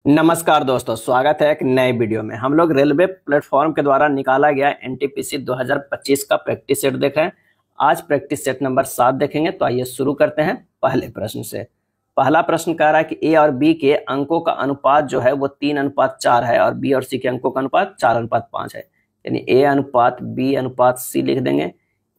नमस्कार दोस्तों, स्वागत है एक नए वीडियो में। हम लोग रेलवे प्लेटफॉर्म के द्वारा निकाला गया एनटीपीसी 2025 का प्रैक्टिस सेट देख रहे हैं। आज प्रैक्टिस सेट नंबर 7 देखेंगे। तो आइए शुरू करते हैं पहले प्रश्न से। पहला प्रश्न कह रहा है कि ए और बी के अंकों का अनुपात जो है वो 3:4 है और बी और सी के अंकों का अनुपात 4:5 है। यानी ए अनुपात बी अनुपात सी लिख देंगे।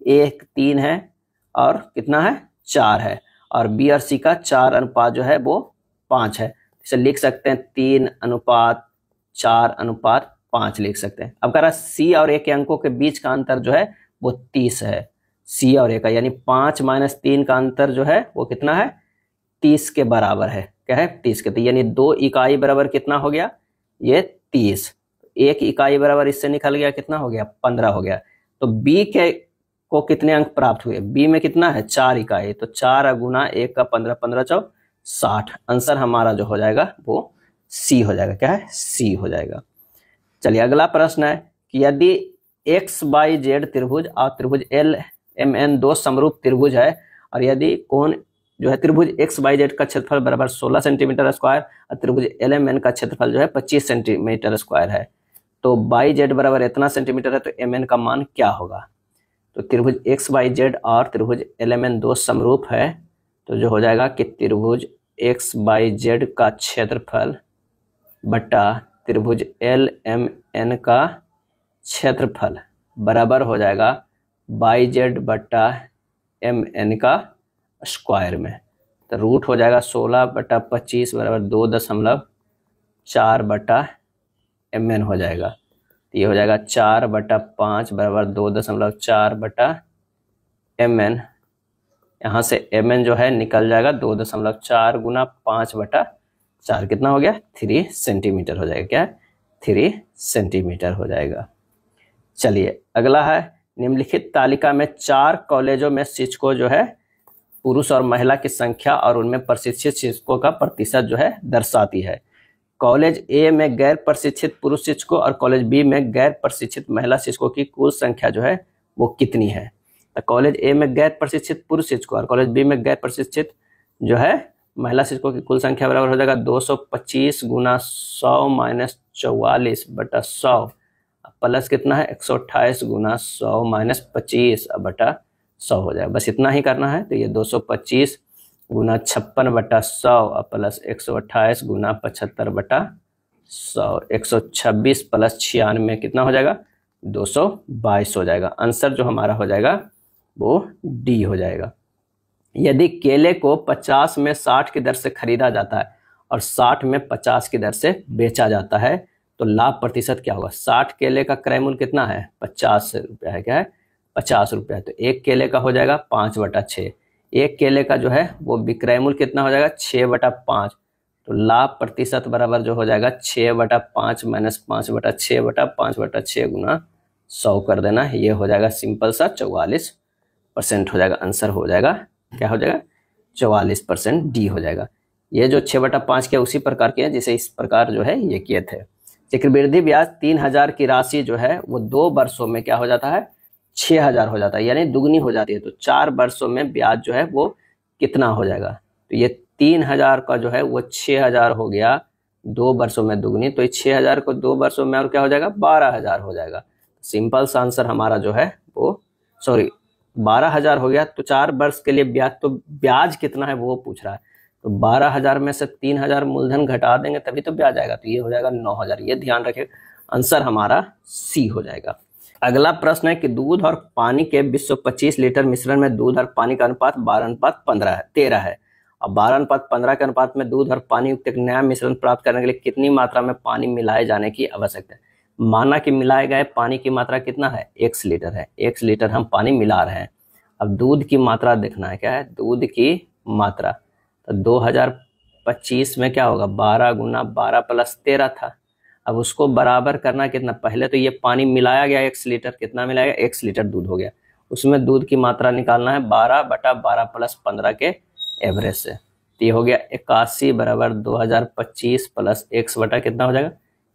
ए 3 है और कितना है 4 है, और बी और सी का 4 जो है वो 5 है। इसे लिख सकते हैं 3:4:5 लिख सकते हैं। अब कह रहा है सी और ए के अंकों के बीच का अंतर जो है वो 30 है। सी और ए का यानी 5 - 3 का अंतर जो है वो कितना है 30 के बराबर है। क्या है 30 के। तो यानी 2 इकाई बराबर कितना हो गया ये 30। 1 इकाई बराबर इससे निकल गया कितना हो गया 15 हो गया। तो बी के को कितने अंक प्राप्त हुए, बी में कितना है 4 इकाई। तो 4 गुना 1 का 15, 15 चौ 60। आंसर हमारा जो हो जाएगा वो सी हो जाएगा। क्या है सी हो जाएगा। चलिए अगला प्रश्न है कि यदि एक्स वाई जेड त्रिभुज और त्रिभुज एल एम एन दो समरूप त्रिभुज है, और यदि कोण जो है त्रिभुज एक्स वाई जेड का क्षेत्रफल बराबर 16 सेंटीमीटर स्क्वायर और त्रिभुज एल एम एन का क्षेत्रफल जो है 25 सेंटीमीटर स्क्वायर है, तो वाई जेड बराबर इतना सेंटीमीटर है, तो एम एन का मान क्या होगा। तो त्रिभुज एक्स वाई जेड और त्रिभुज एल एम एन दो समरूप है, तो जो हो जाएगा कि त्रिभुज एक्स वाई जेड का क्षेत्रफल बटा त्रिभुज एल एम एन का क्षेत्रफल बराबर हो जाएगा वाई जेड बटा एम एन का स्क्वायर में। तो रूट हो जाएगा 16/25 बराबर 2.4 बटा एम एन हो जाएगा। तो ये हो जाएगा 4/5 बराबर 2.4 बटा एम एन। यहाँ से एम एन जो है निकल जाएगा 2.4 गुना 5/4 कितना हो गया 3 सेंटीमीटर हो जाएगा। क्या 3 सेंटीमीटर हो जाएगा। चलिए अगला है निम्नलिखित तालिका में 4 कॉलेजों में शिक्षकों जो है पुरुष और महिला की संख्या और उनमें प्रशिक्षित शिक्षकों का प्रतिशत जो है दर्शाती है। कॉलेज ए में गैर प्रशिक्षित पुरुष शिक्षकों और कॉलेज बी में गैर प्रशिक्षित महिला शिक्षकों की कुल संख्या जो है वो कितनी है। तो कॉलेज ए में गैर प्रशिक्षित पुरुष शिक्षकों और कॉलेज बी में गैर प्रशिक्षित जो है महिला शिक्षकों की कुल संख्या बराबर हो जाएगा 225 गुना 100 माइनस 44 बटा 100 प्लस कितना है 128 गुना 100 माइनस 25 बटा 100 हो जाएगा। बस इतना ही करना है। तो ये 225 गुना 56 बटा 100 प्लस 128 गुना 75 बटा 100, 126 प्लस 96 कितना हो जाएगा 222 हो जाएगा। आंसर जो हमारा हो जाएगा वो डी हो जाएगा। यदि केले को 50 में 60 की दर से खरीदा जाता है और 60 में 50 की दर से बेचा जाता है, तो लाभ प्रतिशत क्या होगा। 60 केले का क्रय मूल्य कितना है 50 रुपया है। क्या है 50 रुपया। तो एक केले का हो जाएगा 5/6। एक केले का जो है वो विक्रय मूल्य कितना हो जाएगा 6/5। तो लाभ प्रतिशत बराबर जो हो जाएगा 6/5 माइनस 5/6/5/6 गुना 100 कर देना। ये हो जाएगा सिंपल सा 44% हो जाएगा। आंसर हो जाएगा क्या हो जाएगा 44%। डी हो जाएगा। ये जो 6/5 के उसी प्रकार के हैं जिसे इस प्रकार जो है ये किए थे। चक्रवृद्धि ब्याज 3000 की राशि जो है वो 2 वर्षों में क्या हो जाता है 6000 हो जाता है, यानी दुगनी हो जाती है। तो 4 वर्षों में ब्याज जो है वो कितना हो जाएगा। तो ये 3000 का जो है वो 6000 हो गया 2 वर्षों में दुगनी। तो 6000 को 2 वर्षों में और क्या हो जाएगा 12000 हो जाएगा। सिंपल सा आंसर हमारा जो है वो 12000 हो गया। तो 4 वर्ष के लिए ब्याज, तो ब्याज कितना है वो पूछ रहा है। तो 12000 में से 3000 मूलधन घटा देंगे तभी तो ब्याज आएगा। तो ये हो जाएगा 9000। ये ध्यान रखिए। आंसर हमारा सी हो जाएगा। अगला प्रश्न है कि दूध और पानी के 225 लीटर मिश्रण में दूध और पानी का अनुपात 12:13 है। और 12:15 के अनुपात में दूध और पानी युक्त एक नया मिश्रण प्राप्त करने के लिए कितनी मात्रा में पानी मिलाए जाने की आवश्यकता है। माना कि मिलाए गए पानी की मात्रा कितना है x लीटर है। x लीटर हम पानी मिला रहे हैं। अब दूध की मात्रा देखना है। क्या है दूध की मात्रा। तो 2025 में क्या होगा 12 गुना 12 प्लस 13 था। अब उसको बराबर करना कितना, पहले तो ये पानी मिलाया गया x लीटर, कितना मिलाया गया x लीटर दूध हो गया। उसमें दूध की मात्रा निकालना है 12/12 प्लस 15 के एवरेज से। तो ये हो गया 81 बराबर 2025 प्लस x बटा कितना हो जाएगा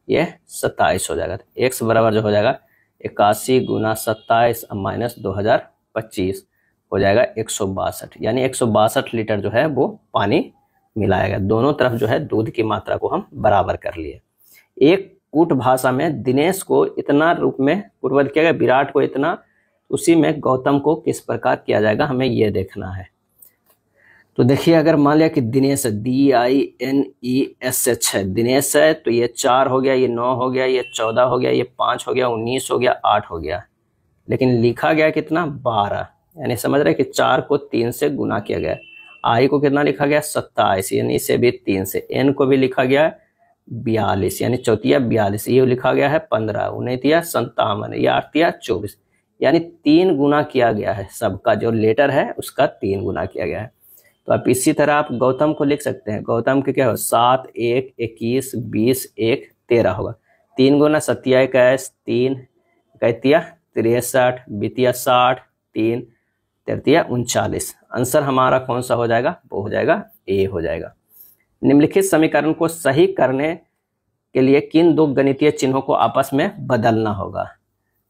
ये 27 हो जाएगा। x बराबर जो हो जाएगा 81 गुना 27 माइनस 2025 हो जाएगा 162, यानी 162 लीटर जो है वो पानी मिलाया गया। दोनों तरफ जो है दूध की मात्रा को हम बराबर कर लिए। एक कूट भाषा में दिनेश को इतना रूप में पूर्ववत किया गया, विराट को इतना, उसी में गौतम को किस प्रकार किया जाएगा, हमें यह देखना है। तो देखिए, अगर मान लिया कि दिनेश है, DINESH है, दिनेश है, तो ये 4 हो गया, ये 9 हो गया, ये 14 हो गया, ये 5 हो गया, 19 हो गया, 8 हो गया, लेकिन लिखा गया कितना, 12। यानी समझ रहे कि 4 को 3 से गुना किया गया। आई को कितना लिखा गया, 27, यानी इसे भी 3 से। एन को भी लिखा गया 42, यानी चौथिया 42, ये लिखा गया है 15, 19 57, ये 8 24, यानी 3 गुना किया गया है। सबका जो लेटर है उसका 3 गुना किया गया है। तो आप इसी तरह आप गौतम को लिख सकते हैं। गौतम के क्या हो, 7 1 21 20 1 13 होगा। 3 गुना 7 21, 3 31 63, 22 60, 3 33 39। आंसर हमारा कौन सा हो जाएगा, वो हो जाएगा ए हो जाएगा। निम्नलिखित समीकरण को सही करने के लिए किन 2 गणितीय चिन्हों को आपस में बदलना होगा।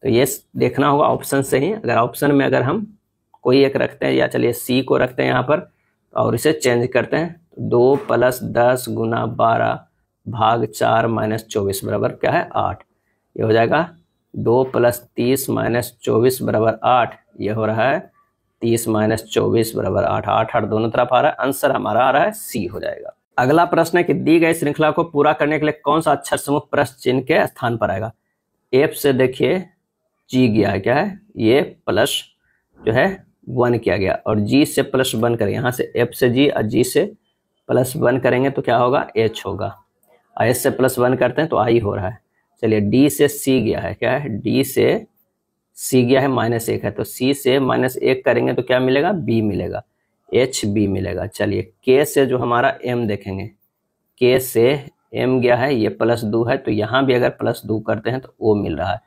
तो ये देखना होगा ऑप्शन से ही। अगर ऑप्शन में अगर हम कोई एक रखते हैं, या चलिए सी को रखते हैं यहाँ पर और इसे चेंज करते हैं, तो 2 + 10 गुना 12 भाग 4 - 24 बराबर क्या है, 8। ये हो जाएगा 2 + 30 - 24 बराबर 8। ये हो रहा है 30 - 24 बराबर 8। 8 8 दोनों तरफ आ रहा है। आंसर हमारा आ रहा है सी हो जाएगा। अगला प्रश्न है कि दी गई श्रृंखला को पूरा करने के लिए कौन सा अक्षर समूह प्रश्न चिन्ह के स्थान पर आएगा। एफ से देखिए जी गया है, क्या है ये प्लस जो है 1 किया गया, और जी से +1 करेंगे। यहाँ से एफ से जी और जी से +1 करेंगे तो क्या होगा, एच होगा। एच से +1 करते हैं तो आई हो रहा है। चलिए डी से सी गया है, क्या है डी से सी गया है, -1 है, तो सी से -1 करेंगे तो क्या मिलेगा, बी मिलेगा, एच बी मिलेगा। चलिए के से जो हमारा एम देखेंगे, के से एम गया है, ये +2 है, तो यहाँ भी अगर +2 करते हैं तो ओ मिल रहा है।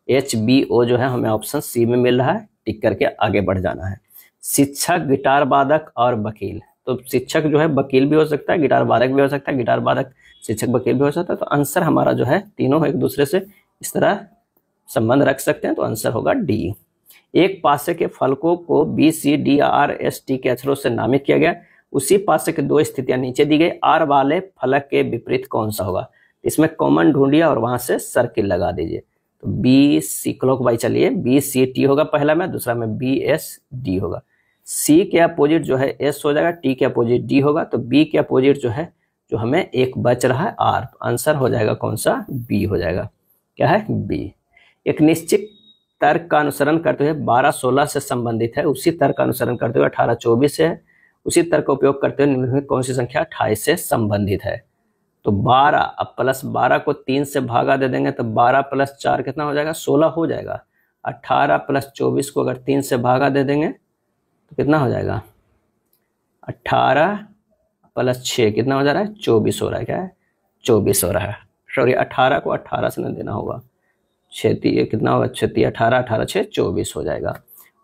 एच बी ओ जो है हमें ऑप्शन सी में मिल रहा है। टिक करके आगे बढ़ जाना है। शिक्षक, गिटार वादक और वकील। तो शिक्षक जो है वकील भी हो सकता है, गिटार वादक भी हो सकता है, गिटार वादक शिक्षक वकील भी हो सकता है। तो आंसर हमारा जो है तीनों एक दूसरे से इस तरह संबंध रख सकते हैं, तो आंसर होगा डी। एक पासे के फलकों को BCDRST के अक्षरों से नामित किया गया। उसी पासे के 2 स्थितियां नीचे दी गई। आर वाले फलक के विपरीत कौन सा होगा। इसमें कॉमन ढूंढिए और वहां से सर्किल लगा दीजिए। तो BC क्लॉक बाई चलिए, BCT होगा पहला में, दूसरा में BSD होगा। C के अपोजिट जो है S हो जाएगा, T के अपोजिट D होगा, तो B के अपोजिट जो है, जो हमें एक बच रहा है R, तो आंसर हो जाएगा कौन सा, B हो जाएगा। क्या है, B। एक निश्चित तर्क का अनुसरण करते हुए 12-16 से संबंधित है। उसी तर्क का अनुसरण करते हुए 18-24 से है। उसी तर्क का उपयोग करते हुए निम्नलिखित में कौन सी संख्या 28 से संबंधित है। तो 12, अब +12 को 3 से भागा दे देंगे तो 12 + 4 कितना हो जाएगा, 16 हो जाएगा। 18 + 24 को अगर 3 से भागा दे देंगे तो कितना हो जाएगा, 18 + 6 कितना हो जा रहा है, 24 हो रहा है। क्या है, 24 हो रहा है। सॉरी 18 को 18 से न देना होगा, 6 कितना होगा, 6 18, 18 6 24 हो जाएगा।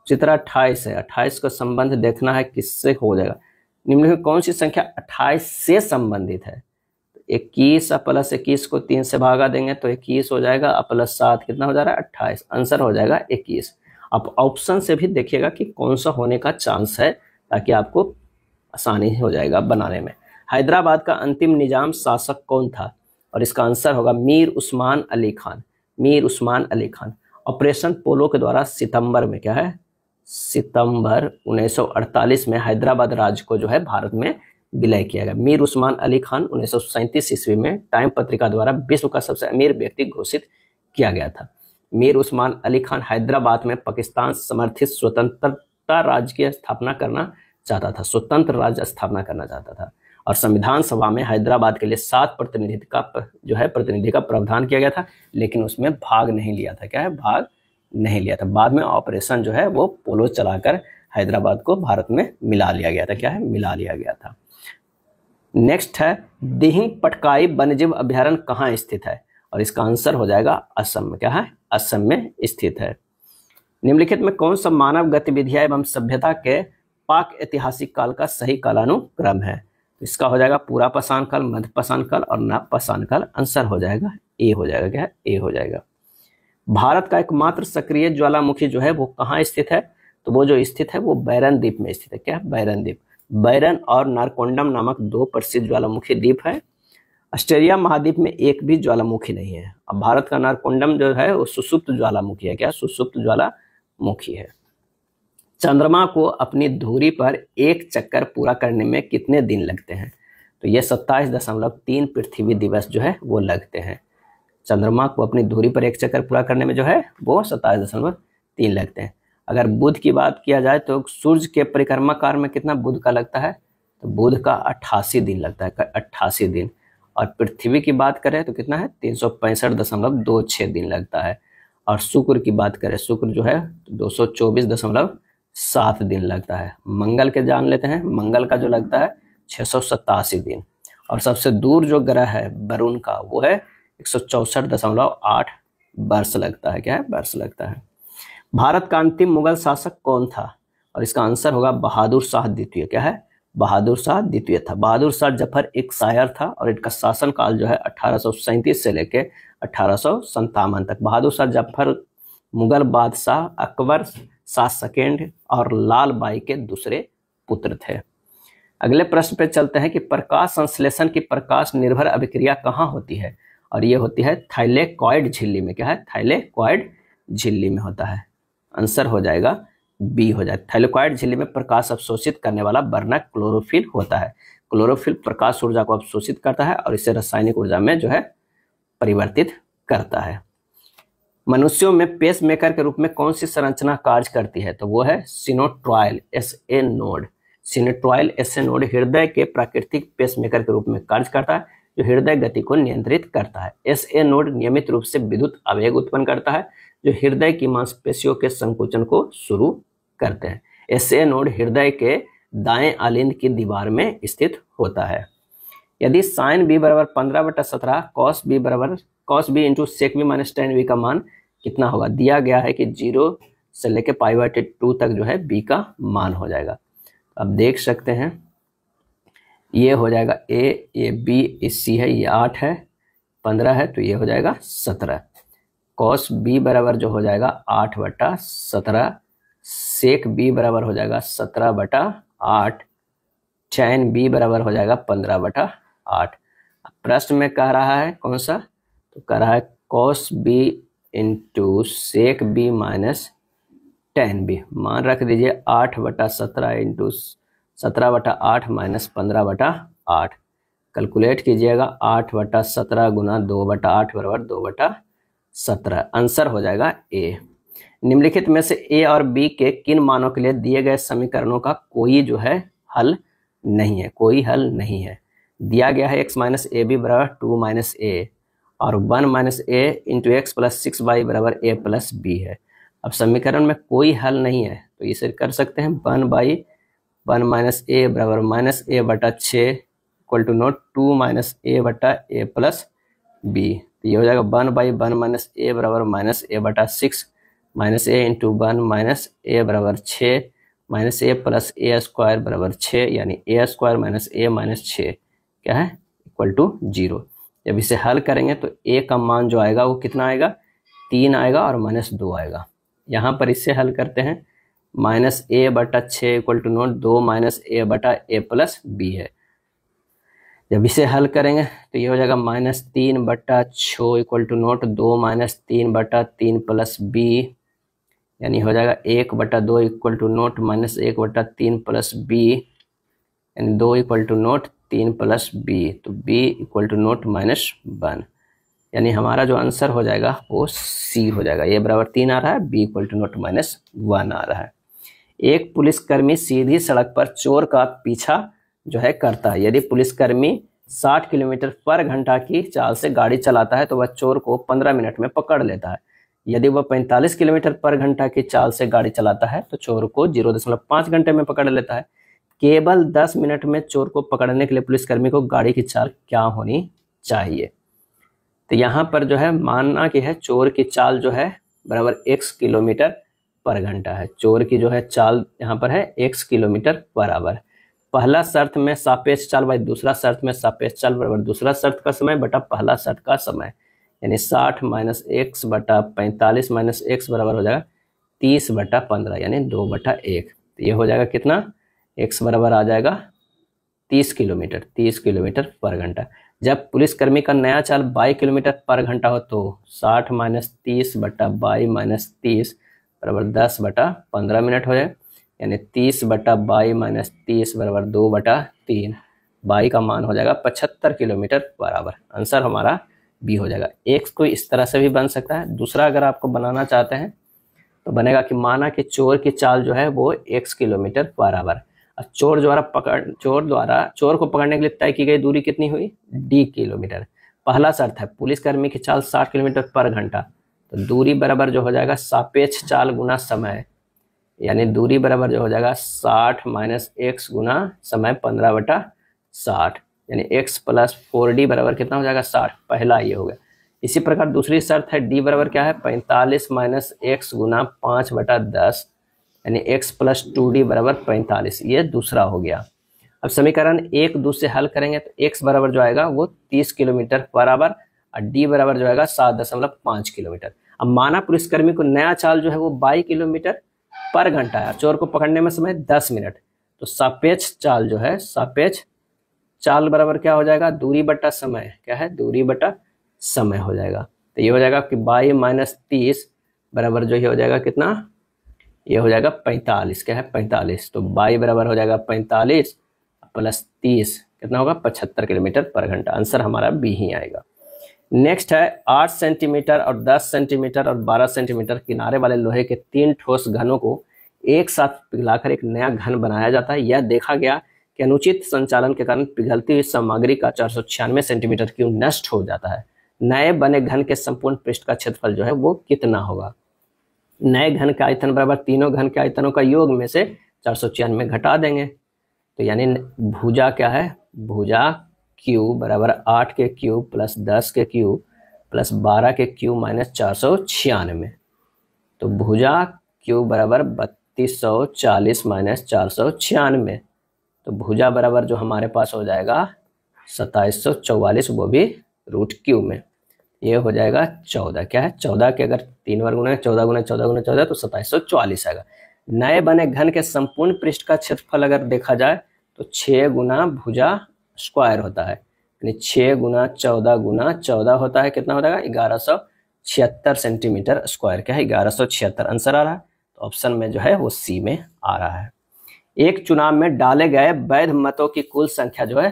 उसी तरह 28 है, 28 का संबंध देखना है किससे हो जाएगा। निम्नलिखित कौन सी संख्या 28 से संबंधित है। 21 + 21 को 3 से भागा देंगे तो 21 हो जाएगा, +7 कितना हो जा रहा है, 28। आंसर हो जाएगा 21। आप ऑप्शन से भी देखिएगा कि कौन सा होने का चांस है, ताकि आपको आसानी हो जाएगा बनाने में। हैदराबाद का अंतिम निजाम शासक कौन था, और इसका आंसर होगा मीर उस्मान अली खान। मीर उस्मान अली खान। ऑपरेशन पोलो के द्वारा सितंबर में, क्या है, सितंबर 1948 में हैदराबाद राज्य को जो है भारत में विलय किया गया। मीर उस्मान अली खान 1937 ईस्वी में टाइम पत्रिका द्वारा विश्व का सबसे अमीर व्यक्ति घोषित किया गया था। मीर उस्मान अली खान हैदराबाद में पाकिस्तान समर्थित स्वतंत्रता राज्य की स्थापना करना चाहता था, स्वतंत्र राज्य स्थापना करना चाहता था, और संविधान सभा में हैदराबाद के लिए 7 प्रतिनिधि का प्रावधान किया गया था, लेकिन उसमें भाग नहीं लिया था। क्या है, भाग नहीं लिया था। बाद में ऑपरेशन जो है वो पोलो चलाकर हैदराबाद को भारत में मिला लिया गया था। क्या है, मिला लिया गया था। नेक्स्ट है दिहिंग पटकाई वन्यजीव अभ्यारण्य कहाँ स्थित है, और इसका आंसर हो जाएगा असम में। क्या है, असम में स्थित है। निम्नलिखित में कौन सा मानव गतिविधियां एवं सभ्यता के पाक ऐतिहासिक काल का सही कालानुक्रम है। इसका हो जाएगा पूरा पाषाण काल, मध्य पाषाण काल और नव पाषाण काल। आंसर हो जाएगा ए हो जाएगा। क्या है, ए हो जाएगा। भारत का एकमात्र सक्रिय ज्वालामुखी जो है वो कहाँ स्थित है, तो वो जो स्थित है वो बैरन द्वीप में स्थित है। क्या है, बैरन द्वीप। बैरन और नारकोंडम नामक दो प्रसिद्ध ज्वालामुखी द्वीप है। ऑस्ट्रेलिया महाद्वीप में एक भी ज्वालामुखी नहीं है। अब भारत का नारकोंडम जो है वो सुषुप्त ज्वालामुखी है। क्या? सुषुप्त ज्वालामुखी है। चंद्रमा को अपनी धुरी पर एक चक्कर पूरा करने में कितने दिन लगते हैं? तो ये 27.3 पृथ्वी दिवस जो है वो लगते हैं। चंद्रमा को अपनी धुरी पर एक चक्कर पूरा करने में जो है वो 27.3 लगते हैं। अगर बुध की बात किया जाए तो सूर्य के परिक्रमा काल में कितना बुध का लगता है? तो बुध का 88 दिन लगता है, 88 दिन। और पृथ्वी की बात करें तो कितना है? 365.26 दिन लगता है। और शुक्र की बात करें, शुक्र जो है 224.7 दिन लगता है। मंगल के जान लेते हैं, मंगल का जो लगता है 687 दिन। और सबसे दूर जो ग्रह है वरुण का वो है 164.8 वर्ष लगता है। क्या है? वर्ष लगता है। भारत का अंतिम मुगल शासक कौन था? और इसका आंसर होगा बहादुर शाह द्वितीय। क्या है? बहादुर शाह द्वितीय था। बहादुर शाह जफर एक शायर था और इनका शासन काल जो है 1837 से लेके 1857 तक। बहादुर शाह जफर मुगल बादशाह अकबर शाह सेकेंड और लाल बाई के दूसरे पुत्र थे। अगले प्रश्न पे चलते हैं कि प्रकाश संश्लेषण की प्रकाश निर्भर अभिक्रिया कहाँ होती है? और ये होती है थाइलेकॉइड झिल्ली में। क्या है? थाइलेकॉइड झिल्ली में होता है। आंसर हो जाएगा बी हो जाए। थाइलेकॉइड झिल्ली में प्रकाश अवशोषित करने वाला वर्णक क्लोरोफिल होता है। क्लोरोफिल प्रकाश ऊर्जा को अवशोषित करता है और इसे रासायनिक ऊर्जा में जो है परिवर्तित करता है। मनुष्यों में पेसमेकर के रूप में कौन सी संरचना कार्य करती है? तो वो है सिनोट्रॉयल एसए नोड। सिनोट्रॉयल एसए नोड हृदय के प्राकृतिक पेसमेकर के रूप में कार्य करता है, जो हृदय गति को नियंत्रित करता है। एसए नोड नियमित रूप से विद्युत आवेग उत्पन्न करता है, जो हृदय की मांसपेशियों के संकोचन को शुरू करते हैं। एसए नोड हृदय के दाएं आलिंद की दीवार में स्थित होता है। यदि साइन बी बराबर 15/17 cos B into sec B minus tan B का मान कितना होगा? दिया गया है कि 0 से लेके π/2 तक जो है बी का मान हो जाएगा। अब देख सकते हैं ये हो जाएगा ए, ये बी, ये सी है, ये 8 है, 15 है, तो ये हो जाएगा 17। कॉस बी बराबर जो हो जाएगा 8/17, सेक बी बराबर हो जाएगा 17/8, टैन बी बराबर हो जाएगा 15/8। प्रश्न में कह रहा है कौन सा? तो कह रहा है cos B into sec B minus tan B. मान रख दीजिए 8/17 इंटू 17/8 माइनस 15/8। कैलकुलेट कीजिएगा 8/17 गुना 2/8 बराबर 2/17। आंसर हो जाएगा ए। निम्नलिखित में से ए और बी के किन मानों के लिए दिए गए समीकरणों का कोई जो है हल नहीं है? कोई हल नहीं है। दिया गया है x माइनस ए बी बराबर 2 - a और 1 - a into x plus 6y बराबर a प्लस b है। अब समीकरण में कोई हल नहीं है तो इसे कर सकते हैं 1/1 - a बराबर -a/6 equal to not 2 - a/a plus b। तो ये हो जाएगा 1/1 - a बराबर -a/6 -a इंटू 1 - a बराबर 6 -a प्लस a स्क्वायर बराबर 6, यानी a square minus a minus 6 क्या है? Equal to 0। जब इसे हल करेंगे तो a का मान जो आएगा वो कितना आएगा? 3 आएगा और -2 आएगा। यहाँ पर इससे हल करते हैं -a/6 equal to not 2 - a/a plus b है। जब इसे हल करेंगे तो ये हो जाएगा -3/6 equal to not 2 - 3/3 plus b, यानी हो जाएगा 1/2 equal to not -1/3 plus b, यानी 2 equal to not 3 plus b, तो b इक्वल टू नोट -1, यानी हमारा जो आंसर हो जाएगा वो सी हो जाएगा। ये बराबर 3 आ रहा है, b इक्वल टू नोट -1 आ रहा है। एक पुलिसकर्मी सीधी सड़क पर चोर का पीछा जो है करता है। यदि पुलिसकर्मी 60 किलोमीटर पर घंटा की चाल से गाड़ी चलाता है तो वह चोर को 15 मिनट में पकड़ लेता है। यदि वह 45 किलोमीटर पर घंटा की चाल से गाड़ी चलाता है तो चोर को 0.5 घंटे में पकड़ लेता है। केवल 10 मिनट में चोर को पकड़ने के लिए पुलिसकर्मी को गाड़ी की चाल क्या होनी चाहिए? तो यहाँ पर जो है मानना कि है चोर की चाल जो है बराबर x किलोमीटर पर घंटा है। चोर की जो है चाल यहाँ पर है x किलोमीटर बराबर। पहला शर्त में सापेक्ष चाल बाई दूसरा शर्त में सापेक्ष चाल बराबर दूसरा शर्त का समय बटा पहला शर्त का समय, यानी 60 - x बटा 45 - x बराबर हो जाएगा 30/15, यानी 2/1। तो ये हो जाएगा कितना? x बराबर आ जाएगा 30 किलोमीटर पर घंटा। जब पुलिसकर्मी का नया चाल 22 किलोमीटर पर घंटा हो तो 60 माइनस 30 बटा 22 माइनस 30 बराबर 10 बटा 15 मिनट हो जाए, यानी 30 बटा 22 माइनस 30 बराबर 2 बटा 3। 22 का मान हो जाएगा 75 किलोमीटर बराबर। आंसर हमारा बी हो जाएगा। एक्स को इस तरह से भी बन सकता है। दूसरा अगर आपको बनाना चाहते हैं तो बनेगा कि माना कि चोर की चाल जो है वो x किलोमीटर बराबर, चोर को पकड़ने के लिए तय की गई दूरी कितनी हुई, d किलोमीटर। पहला शर्त है पुलिसकर्मी की चाल 60 किलोमीटर पर घंटा, तो दूरी बराबर जो हो जाएगा सापेक्ष चाल गुना समय, यानी दूरी बराबर जो हो जाएगा 60 माइनस x गुना समय 15 बटा 60, यानी x प्लस 4d बराबर कितना हो जाएगा 60। पहला ये हो गया। इसी प्रकार दूसरी शर्त है d बराबर क्या है 45 माइनस x गुना 5 बटा 10, यानी x प्लस 2d बराबर 45, ये दूसरा हो गया। अब समीकरण 1 2 से हल करेंगे तो x बराबर जो आएगा वो 30 किलोमीटर बराबर और d बराबर जो आएगा 7.5 किलोमीटर। अब माना पुलिसकर्मी को नया चाल जो है वो 22 किलोमीटर पर घंटा है, चोर को पकड़ने में समय 10 मिनट, तो सापेक्ष चाल जो है सापेक्ष चाल बराबर क्या हो जाएगा दूरी बटा समय, क्या है दूरी बटा समय हो जाएगा। तो ये हो जाएगा कि 22 माइनस 30 बराबर जो ये हो जाएगा कितना, ये हो जाएगा 45, क्या है 45, तो 22 बराबर हो जाएगा 45 प्लस 30 कितना होगा 75 किलोमीटर पर घंटा। आंसर हमारा बी ही आएगा। नेक्स्ट है 8 सेंटीमीटर और 10 सेंटीमीटर और 12 सेंटीमीटर किनारे वाले लोहे के 3 ठोस घनों को एक साथ पिघलाकर एक नया घन बनाया जाता है। यह देखा गया कि अनुचित संचालन के कारण पिघलती हुई सामग्री का 496 सेंटीमीटर क्यूब नष्ट हो जाता है। नए बने घन के संपूर्ण पृष्ठ का क्षेत्रफल जो है वो कितना होगा। नए घन का आयतन बराबर तीनों घन के आयतनों का योग में से 496 घटा देंगे, तो यानी भुजा क्या है भुजा क्यू बराबर 8 के क्यूब प्लस 10 के क्यूब प्लस 12 के क्यूब माइनस 496, तो भुजा क्यू बराबर 3240 माइनस 496, तो भुजा बराबर जो हमारे पास हो जाएगा 2744, वो भी रूट क्यू में। ये हो जाएगा 14, क्या है 14 के अगर 3 बार गुना 14 गुना 14 गुना 14 तो 2744 आएगा। नए बने घन के संपूर्ण पृष्ठ का क्षेत्रफल अगर देखा जाए तो 6 गुना भुजा स्क्वायर होता है, यानी 6 गुना 14 होता है, कितना हो जाएगा 1176 सेंटीमीटर स्क्वायर, क्या है 1176 आंसर आ रहा है। तो ऑप्शन में जो है वो सी में आ रहा है। एक चुनाव में डाले गए वैध मतों की कुल संख्या जो है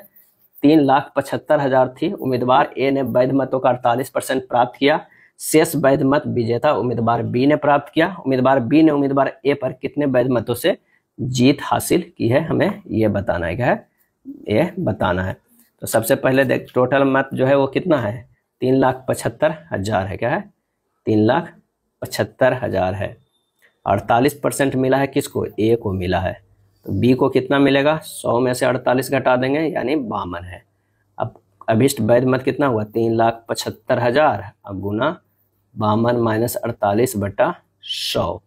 3,75,000 थी। उम्मीदवार ए ने वैध मतों का 48% प्राप्त किया। शेष वैध मत विजेता उम्मीदवार बी ने प्राप्त किया। उम्मीदवार बी ने उम्मीदवार ए पर कितने वैध मतों से जीत हासिल की है, हमें ये बताना है, क्या है ये बताना है। तो सबसे पहले देख टोटल मत जो है वो कितना है 3,75,000 है, क्या है 3,75,000 है। 48% मिला है किसको ए को मिला है, तो बी को कितना मिलेगा 100 में से 48 घटा देंगे यानी 52 है। अब अभिष्ट वैध मत कितना हुआ 3,75,000, अब गुना 52 माइनस 48 बटा 100,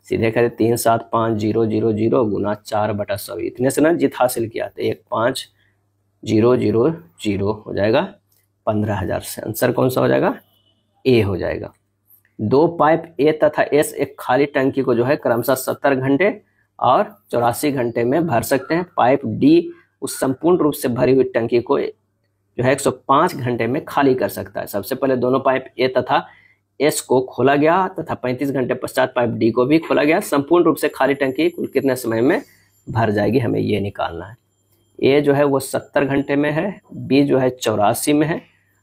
सीधे करें 3,75,000 गुना 4/100, इतने से ना जीत हासिल किया तो 15,000 हो जाएगा 15,000 से। आंसर कौन सा हो जाएगा ए हो जाएगा। 2 पाइप ए तथा एस एक खाली टंकी को जो है क्रमशः 70 घंटे और 84 घंटे में भर सकते हैं। पाइप डी उस संपूर्ण रूप से भरी हुई टंकी को जो है 105 घंटे में खाली कर सकता है। सबसे पहले दोनों पाइप ए तथा एस को खोला गया तथा 35 घंटे पश्चात पाइप डी को भी खोला गया। संपूर्ण रूप से खाली टंकी कुल कितने समय में भर जाएगी, हमें ये निकालना है। ए जो है वो 70 घंटे में है, बी जो है 84 में है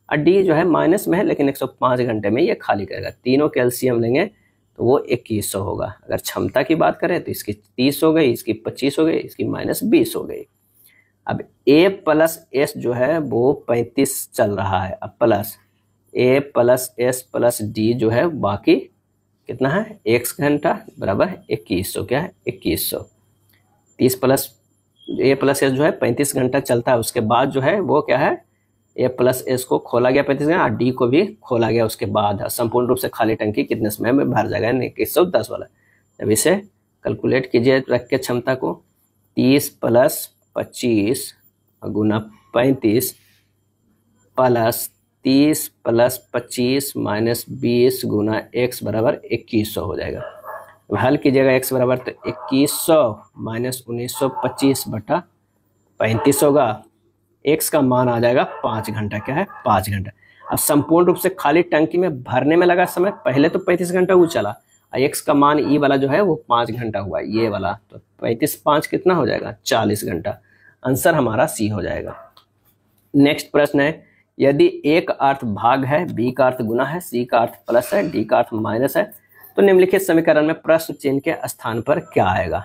और डी जो है माइनस में है लेकिन 105 घंटे में ये खाली करेगा। तीनों कैल्शियम लेंगे तो वो 2100 होगा। अगर क्षमता की बात करें तो इसकी 30 हो गई, इसकी 25 हो गई, इसकी -20 हो गई। अब ए प्लस एस जो है वो 35 चल रहा है, अब प्लस ए प्लस एस प्लस डी जो है बाकी कितना है x घंटा बराबर 2100, क्या है 2100। 30 प्लस ए प्लस एस जो है 35 घंटा चलता है, उसके बाद जो है वो क्या है ए प्लस एस को खोला गया 35 घंटा, डी को भी खोला गया उसके बाद। संपूर्ण रूप से खाली टंकी कितने समय में भर जाएगा 2110 वाला। अब इसे कैलकुलेट कीजिए रख के क्षमता को 30 प्लस 25 गुना 35 प्लस 30 प्लस 25 माइनस 20 गुना x बराबर 2100 हो जाएगा। हल कीजिएगा x बराबर तो 2100 माइनस 1925 बटा 35 होगा। x का मान आ जाएगा 5 घंटा। क्या है? 5 घंटा। अब संपूर्ण रूप से खाली टंकी में भरने में लगा समय पहले तो 35 घंटा वो चला, x का मान ई वाला जो है वो 5 घंटा हुआ, ये वाला। तो 35 5 कितना हो जाएगा? 40 घंटा। आंसर हमारा सी हो जाएगा। नेक्स्ट प्रश्न है, यदि ए का अर्थ भाग है, बी का अर्थ गुना है, सी का अर्थ प्लस है, डी का अर्थ माइनस है, तो निम्नलिखित समीकरण में प्रश्न चिन्ह के स्थान पर क्या आएगा?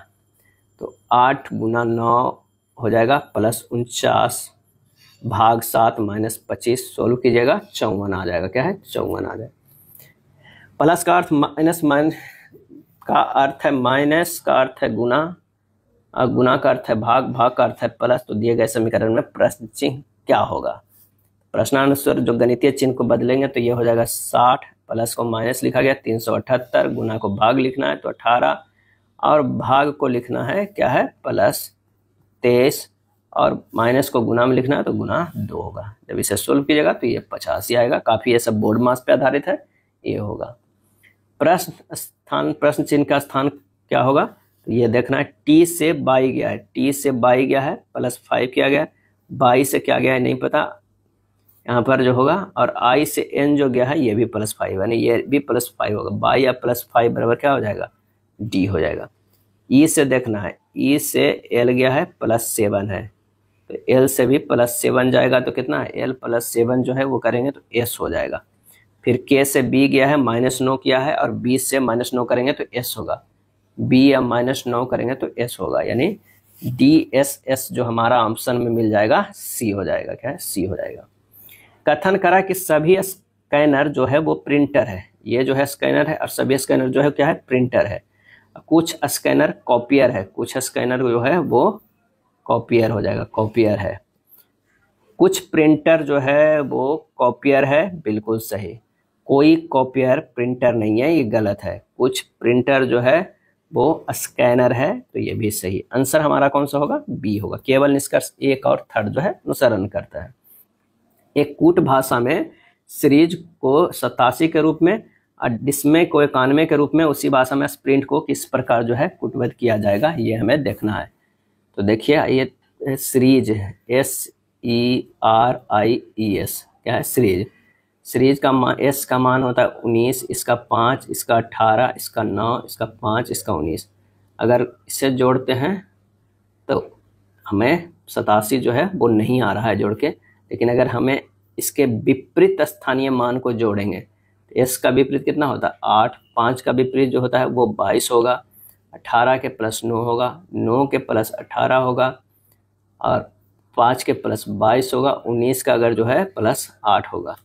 तो 8 गुना 9 हो जाएगा प्लस 49 भाग 7 माइनस 25, सोल्व कीजिएगा 54 आ जाएगा। क्या है? 54 आ जाएगा। प्लस का अर्थ माइनस, का अर्थ है माइनस, का अर्थ है गुना, और गुना का अर्थ है भाग, भाग का अर्थ है प्लस। तो दिए गए समीकरण में प्रश्न चिन्ह क्या होगा? प्रश्नानुसार जो गणितीय चिन्ह को बदलेंगे तो ये हो जाएगा 60, प्लस को माइनस लिखा गया 378, गुना को भाग लिखना है तो 18, और भाग को लिखना है क्या है? प्लस 23, और माइनस को गुना में लिखना है तो गुना 2 होगा। जब इसे सोल्व कीजिएगा तो ये 85 आएगा। काफी ये सब बोर्ड मास पे आधारित है, ये होगा। प्रश्न चिन्ह का स्थान क्या होगा? तो ये देखना है, टी से बाई गया है, टी से बाई गया है प्लस 5 किया गया है, बाई से क्या गया है नहीं पता यहाँ पर जो होगा, और आई से एन जो गया है ये भी प्लस 5 यानी ये भी प्लस 5 होगा। बाई या प्लस 5 बराबर क्या हो जाएगा? डी हो जाएगा। ई से देखना है, ई से एल गया है प्लस 7 है, तो एल से भी प्लस 7 जाएगा तो कितना है? एल प्लस 7 जो है वो करेंगे तो एस हो जाएगा। फिर के से बी गया है -9 किया है, और बी से -9 करेंगे तो एस होगा। बी या -9 करेंगे तो एस होगा, यानी डी एस एस जो हमारा ऑप्शन में मिल जाएगा सी हो जाएगा। क्या है? सी हो जाएगा। कथन करा कि सभी स्कैनर जो है वो प्रिंटर है, ये जो है स्कैनर है, और सभी स्कैनर जो है क्या है? प्रिंटर है। कुछ स्कैनर कॉपियर है, कुछ स्कैनर जो है वो कॉपियर हो जाएगा, कॉपियर है। कुछ प्रिंटर जो है वो कॉपियर है, बिल्कुल सही। कोई कॉपियर प्रिंटर नहीं है, ये गलत है। कुछ प्रिंटर जो है वो स्कैनर है, तो ये भी सही। आंसर हमारा कौन सा होगा? बी होगा। केवल निष्कर्ष 1 और 3 जो है अनुसरण करता है। एक कूट भाषा में सीरीज को 87 के रूप में और डिस्मे को 91 के रूप में, उसी भाषा में स्प्रिंट को किस प्रकार जो है कूटबद्ध किया जाएगा, ये हमें देखना है। तो देखिए, ये सीरीज SERIES क्या है? सीरीज। सीरीज का मान, एस का मान होता है 19, इसका 5, इसका 18, इसका 9, इसका 5, इसका 19। अगर इसे जोड़ते हैं तो हमें 87 जो है वो नहीं आ रहा है जोड़ के, लेकिन अगर हमें इसके विपरीत स्थानीय मान को जोड़ेंगे तो एस का विपरीत कितना होता है? 8, 5 का विपरीत जो होता है वो 22 होगा, 18 के प्लस 9 होगा, 9 के प्लस 18 होगा, और 5 के प्लस 22 होगा, 19 का अगर जो है प्लस 8 होगा।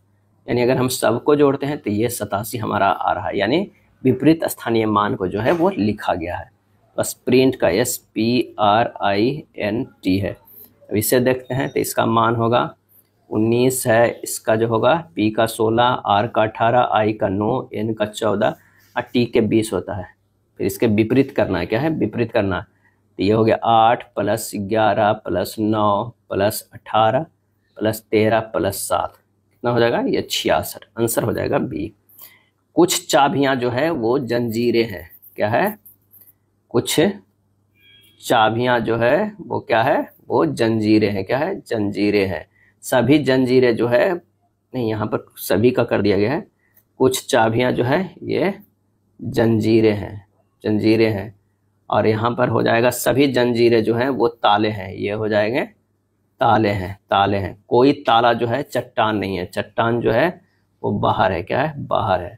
यानी अगर हम सबको जोड़ते हैं तो ये 87 हमारा आ रहा है, यानी विपरीत स्थानीय मान को जो है वो लिखा गया है। बस प्रिंट का SPRINT है। अब इसे देखते हैं तो इसका मान होगा 19 है, इसका जो होगा P का 16, R का 18, I का 9, N का 14 और T के 20 होता है। फिर इसके विपरीत करना है। क्या है? विपरीत करना है। तो ये हो गया 8 plus 11 plus 9 plus 18 plus 13 plus 7, कितना हो जाएगा? ये 66। आंसर हो जाएगा बी। कुछ चाबियां जो है वो जंजीरें हैं। क्या है? कुछ चाबियां जो है वो क्या है? वो जंजीरें हैं। क्या है? जंजीरें हैं। सभी जंजीरें जो है, नहीं यहाँ पर सभी का कर दिया गया है। कुछ चाबियां जो है ये जंजीरें हैं, जंजीरें हैं। और यहाँ पर हो जाएगा सभी जंजीरें जो हैं वो ताले हैं, ये हो जाएंगे ताले हैं, ताले हैं। कोई ताला जो है चट्टान नहीं है, चट्टान जो है वो बाहर है। क्या है? बाहर है।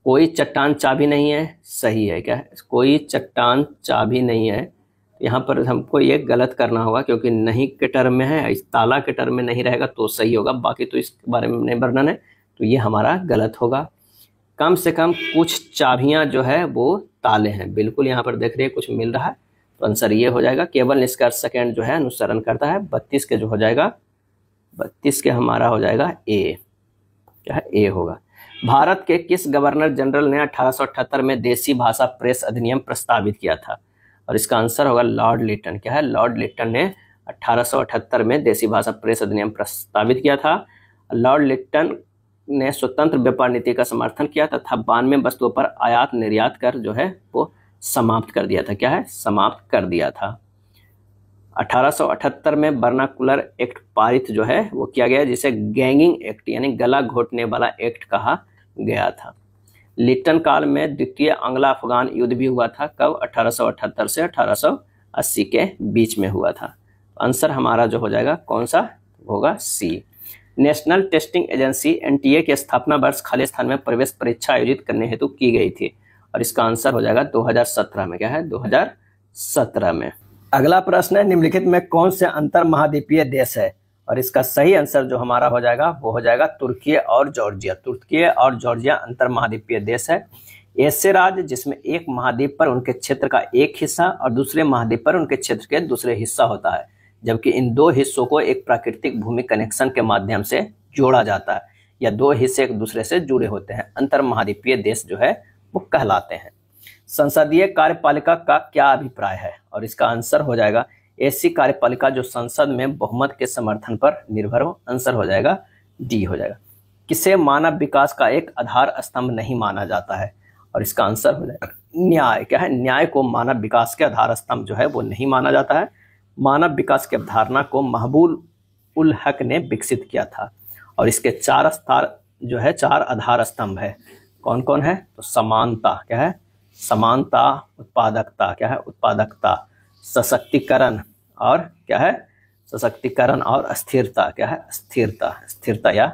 कोई चट्टान चाबी नहीं है, सही है। क्या है? कोई चट्टान चाबी नहीं है। यहाँ पर हमको ये गलत करना होगा, क्योंकि नहीं के टर्म में है, इस ताला के टर्म में नहीं रहेगा तो सही होगा, बाकी तो इसके बारे में नहीं वर्णन है, तो ये हमारा गलत होगा। कम से कम कुछ चाबियां जो है वो ताले हैं, बिल्कुल यहाँ पर देख रहे हैं कुछ मिल रहा है, तो आंसर ये हो जाएगा। केवल निष्कर्ष सेकंड जो है अनुसरण करता है। 32 के जो हो जाएगा, 32 के हमारा हो जाएगा ए। क्या है? ए होगा। भारत के किस गवर्नर जनरल ने 1878 में देसी भाषा प्रेस अधिनियम प्रस्तावित किया था? और इसका आंसर होगा लॉर्ड लिटन। क्या है? लॉर्ड लिटन ने 1878 में देसी भाषा प्रेस अधिनियम प्रस्तावित किया था। लॉर्ड लिटन ने स्वतंत्र व्यापार नीति का समर्थन किया तथा 92 वस्तुओं पर आयात निर्यात कर जो है वो समाप्त कर दिया था। क्या है? समाप्त कर दिया था। 1878 में वर्नाकुलर एक्ट पारित जो है वो किया गया, जिसे गैंगिंग एक्ट यानी गला घोटने वाला एक्ट कहा गया था। लिट्टन काल में द्वितीय अंग्लो अफगान युद्ध भी हुआ था। कब? 1878 से 1880 के बीच में हुआ था। आंसर हमारा जो हो जाएगा कौन सा होगा? सी। नेशनल टेस्टिंग एजेंसी एनटीए की स्थापना वर्ष खाली स्थान में प्रवेश परीक्षा आयोजित करने हेतु की गई थी, और इसका आंसर हो जाएगा 2017 में। क्या है? 2017 में। अगला प्रश्न है, निम्नलिखित में कौन से अंतर महाद्वीपीय देश है? और इसका सही आंसर जो हमारा हो जाएगा वो हो जाएगा तुर्की और जॉर्जिया। तुर्की और जॉर्जिया अंतर महाद्वीपीय देश है। ऐसे राज्य जिसमें एक महाद्वीप पर उनके क्षेत्र का एक हिस्सा और दूसरे महाद्वीप पर उनके क्षेत्र के दूसरे हिस्सा होता है, जबकि इन दो हिस्सों को एक प्राकृतिक भूमि कनेक्शन के माध्यम से जोड़ा जाता है, या दो हिस्से एक दूसरे से जुड़े होते हैं, अंतर महाद्वीपीय देश जो है वो कहलाते हैं। संसदीय कार्यपालिका का क्या अभिप्राय है? और इसका आंसर हो जाएगा ऐसी कार्यपालिका जो संसद में बहुमत के समर्थन पर निर्भर हो। आंसर हो जाएगा डी हो जाएगा। किसे मानव विकास का एक आधार स्तंभ नहीं माना जाता है? और इसका आंसर हो जाएगा न्याय। क्या है? न्याय को मानव विकास के आधार स्तंभ जो है वो नहीं माना जाता है। मानव विकास की अवधारणा को महबूब उल हक ने विकसित किया था, और इसके चार आधार स्तंभ है। कौन कौन है? तो समानता। क्या है? समानता। उत्पादकता। क्या है? उत्पादकता। सशक्तिकरण और क्या है? सशक्तिकरण और स्थिरता। क्या है? स्थिरता। स्थिरता या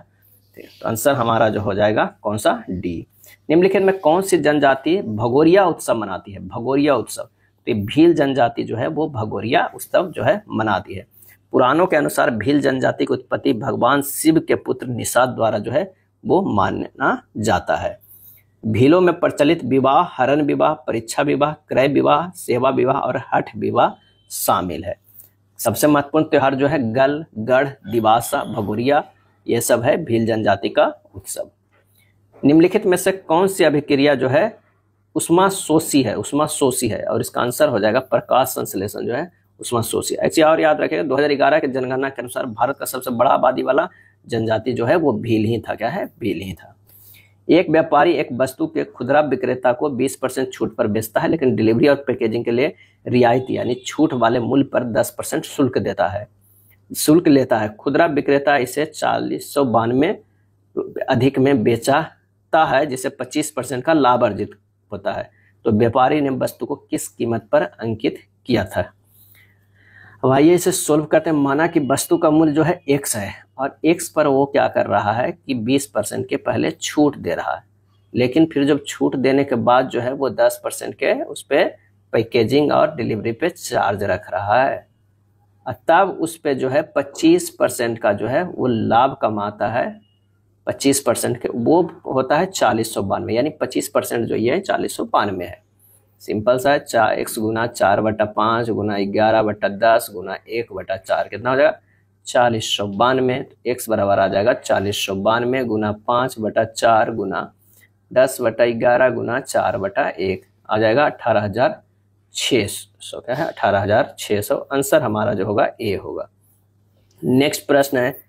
तो आंसर हमारा जो हो जाएगा कौन सा? डी। निम्नलिखित में कौन सी जनजाति भगोरिया उत्सव मनाती है? भगोरिया उत्सव, तो भील जनजाति जो है वो भगोरिया उत्सव जो है मनाती है। पुराणों के अनुसार भील जनजाति की उत्पत्ति भगवान शिव के पुत्र निषाद द्वारा जो है वो माना जाता है। भीलों में प्रचलित विवाह हरण विवाह, परीक्षा विवाह, क्रय विवाह, सेवा विवाह और हठ विवाह शामिल है। सबसे महत्वपूर्ण त्योहार जो है गल, गढ़, दिवासा, भगोरिया, ये सब है भील जनजाति का उत्सव। निम्नलिखित में से कौन सी अभिक्रिया जो है उष्माशोषी है? उष्माशोषी है, और इसका आंसर हो जाएगा प्रकाश संश्लेषण जो है उष्माशोषी। ऐसे और याद रखिएगा 2011 के जनगणना के अनुसार भारत का सबसे बड़ा आबादी वाला जनजाति जो है वो भील ही था। क्या है? भील ही था। एक व्यापारी एक वस्तु के खुदरा विक्रेता को 20% छूट पर बेचता है, लेकिन डिलीवरी और पैकेजिंग के लिए रियायती यानी छूट वाले मूल्य पर 10% शुल्क शुल्क लेता है। खुदरा विक्रेता इसे 4092 अधिक में बेचता है, जिसे 25% का लाभ अर्जित होता है। तो व्यापारी ने वस्तु को किस कीमत पर अंकित किया था? अब आइए इसे सोल्व करते हैं। माना कि वस्तु का मूल्य जो है x है, और x पर वो क्या कर रहा है कि 20% के पहले छूट दे रहा है, लेकिन फिर जब छूट देने के बाद जो है वो 10% के उस पर पैकेजिंग और डिलीवरी पे चार्ज रख रहा है, तब उस पे जो है 25% का जो है वो लाभ कमाता है। 25% के वो होता है 4092, यानी 25% जो ये 4092 है। सिंपल सा है। 4x गुना 4/5 गुना 11/10 गुना 1/4 कितना हो जाएगा? 4092। x बराबर आ जाएगा 4092 गुना 5/4 गुना 10/11 गुना 4/1 आ जाएगा 18,600। क्या है? 18,600। आंसर हमारा जो होगा ए होगा। नेक्स्ट प्रश्न है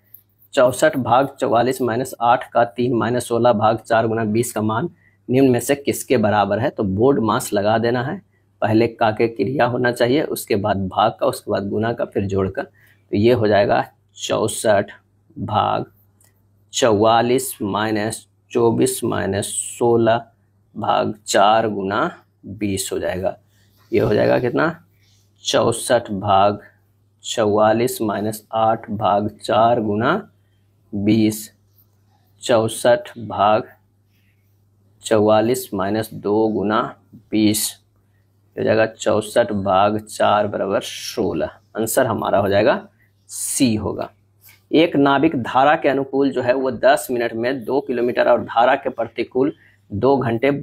64 भाग 44 माइनस 8 का 3 माइनस 16 भाग 4 गुना 20 का मान निम्न में से किसके बराबर है? तो बोर्ड मास लगा देना है। पहले का के क्रिया होना चाहिए, उसके बाद भाग का, उसके बाद गुना का, फिर जोड़कर। तो ये हो जाएगा 64 भाग 44 माइनस 24 माइनस 16 भाग 4 गुना 20 हो जाएगा। ये हो जाएगा कितना? 64 भाग 44 माइनस 8 भाग 4 गुना 20। 64 भाग 44 माइनस 2 गुना 20 हो जाएगा 64 भाग 4 बराबर 16। आंसर हमारा हो जाएगा सी होगा। एक नाविक धारा के अनुकूल जो है वो 10 मिनट में 2 किलोमीटर और धारा के प्रतिकूल 2 घंटे में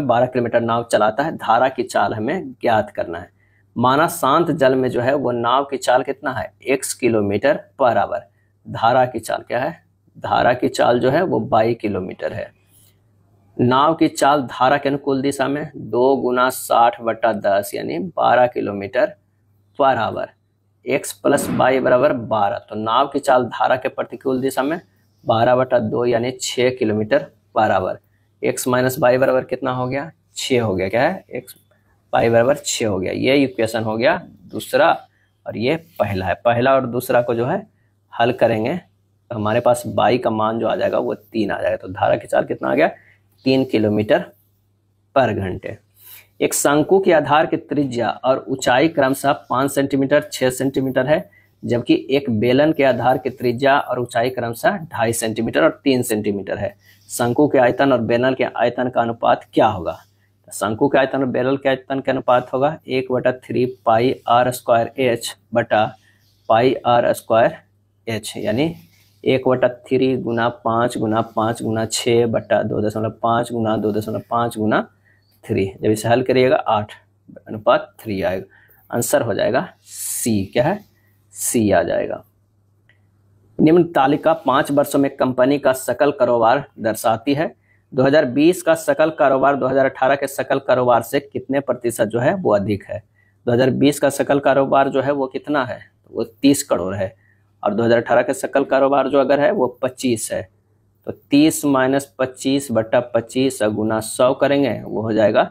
12 किलोमीटर नाव चलाता है। धारा की चाल हमें ज्ञात करना है। माना शांत जल में जो है वो नाव की चाल कितना है? x kilometre per hour. धारा की चाल क्या है? धारा की चाल जो है वो 22 किलोमीटर है। नाव की चाल धारा के अनुकूल दिशा में 2 गुना 60/10 यानी 12 kilometre per hour. x plus y बराबर 12। तो नाव की चाल धारा के प्रतिकूल दिशा में 12/2 यानी 6 किलोमीटर बराबर। x माइनस वाई बराबर कितना हो गया, 6 हो गया। क्या है, x वाई बराबर 6 हो गया। ये इक्वेशन हो गया दूसरा और ये पहला है। पहला और दूसरा को जो है हल करेंगे तो हमारे पास बाई का मान जो आ जाएगा वो 3 आ जाएगा। तो धारा खिंचाव कितना आ गया, 3 किलोमीटर पर घंटे। एक शंकु के आधार की त्रिज्या और ऊंचाई क्रमशः 5 सेंटीमीटर 6 सेंटीमीटर है, जबकि एक बेलन के आधार की त्रिज्या और ऊंचाई क्रमशः 2.5 सेंटीमीटर और 3 सेंटीमीटर है। शंकु के आयतन और बेलन के आयतन का अनुपात क्या होगा। शंकु के आयतन और बेलन के आयतन का अनुपात होगा 1/3 पाई आर स्क्वायर एच बटा पाई आर स्क्वायर एच, यानी 1/3 गुना 5 गुना 5 गुना 6 बटा 2.5 गुना 2.5 गुना 3। जब इसे हल करिएगा 8/3 आएगा। आंसर हो जाएगा सी। क्या है, सी आ जाएगा। निम्न तालिका 5 वर्षों में कंपनी का सकल कारोबार दर्शाती है। 2020 का सकल कारोबार 2018 के सकल कारोबार से कितने प्रतिशत जो है वो अधिक है। 2020 का सकल कारोबार जो है वो कितना है, वो 30 करोड़ है और 2018 का सकल कारोबार जो अगर है वो 25 है। तो 30 माइनस 25 बटा 25 गुना 100 करेंगे वो हो जाएगा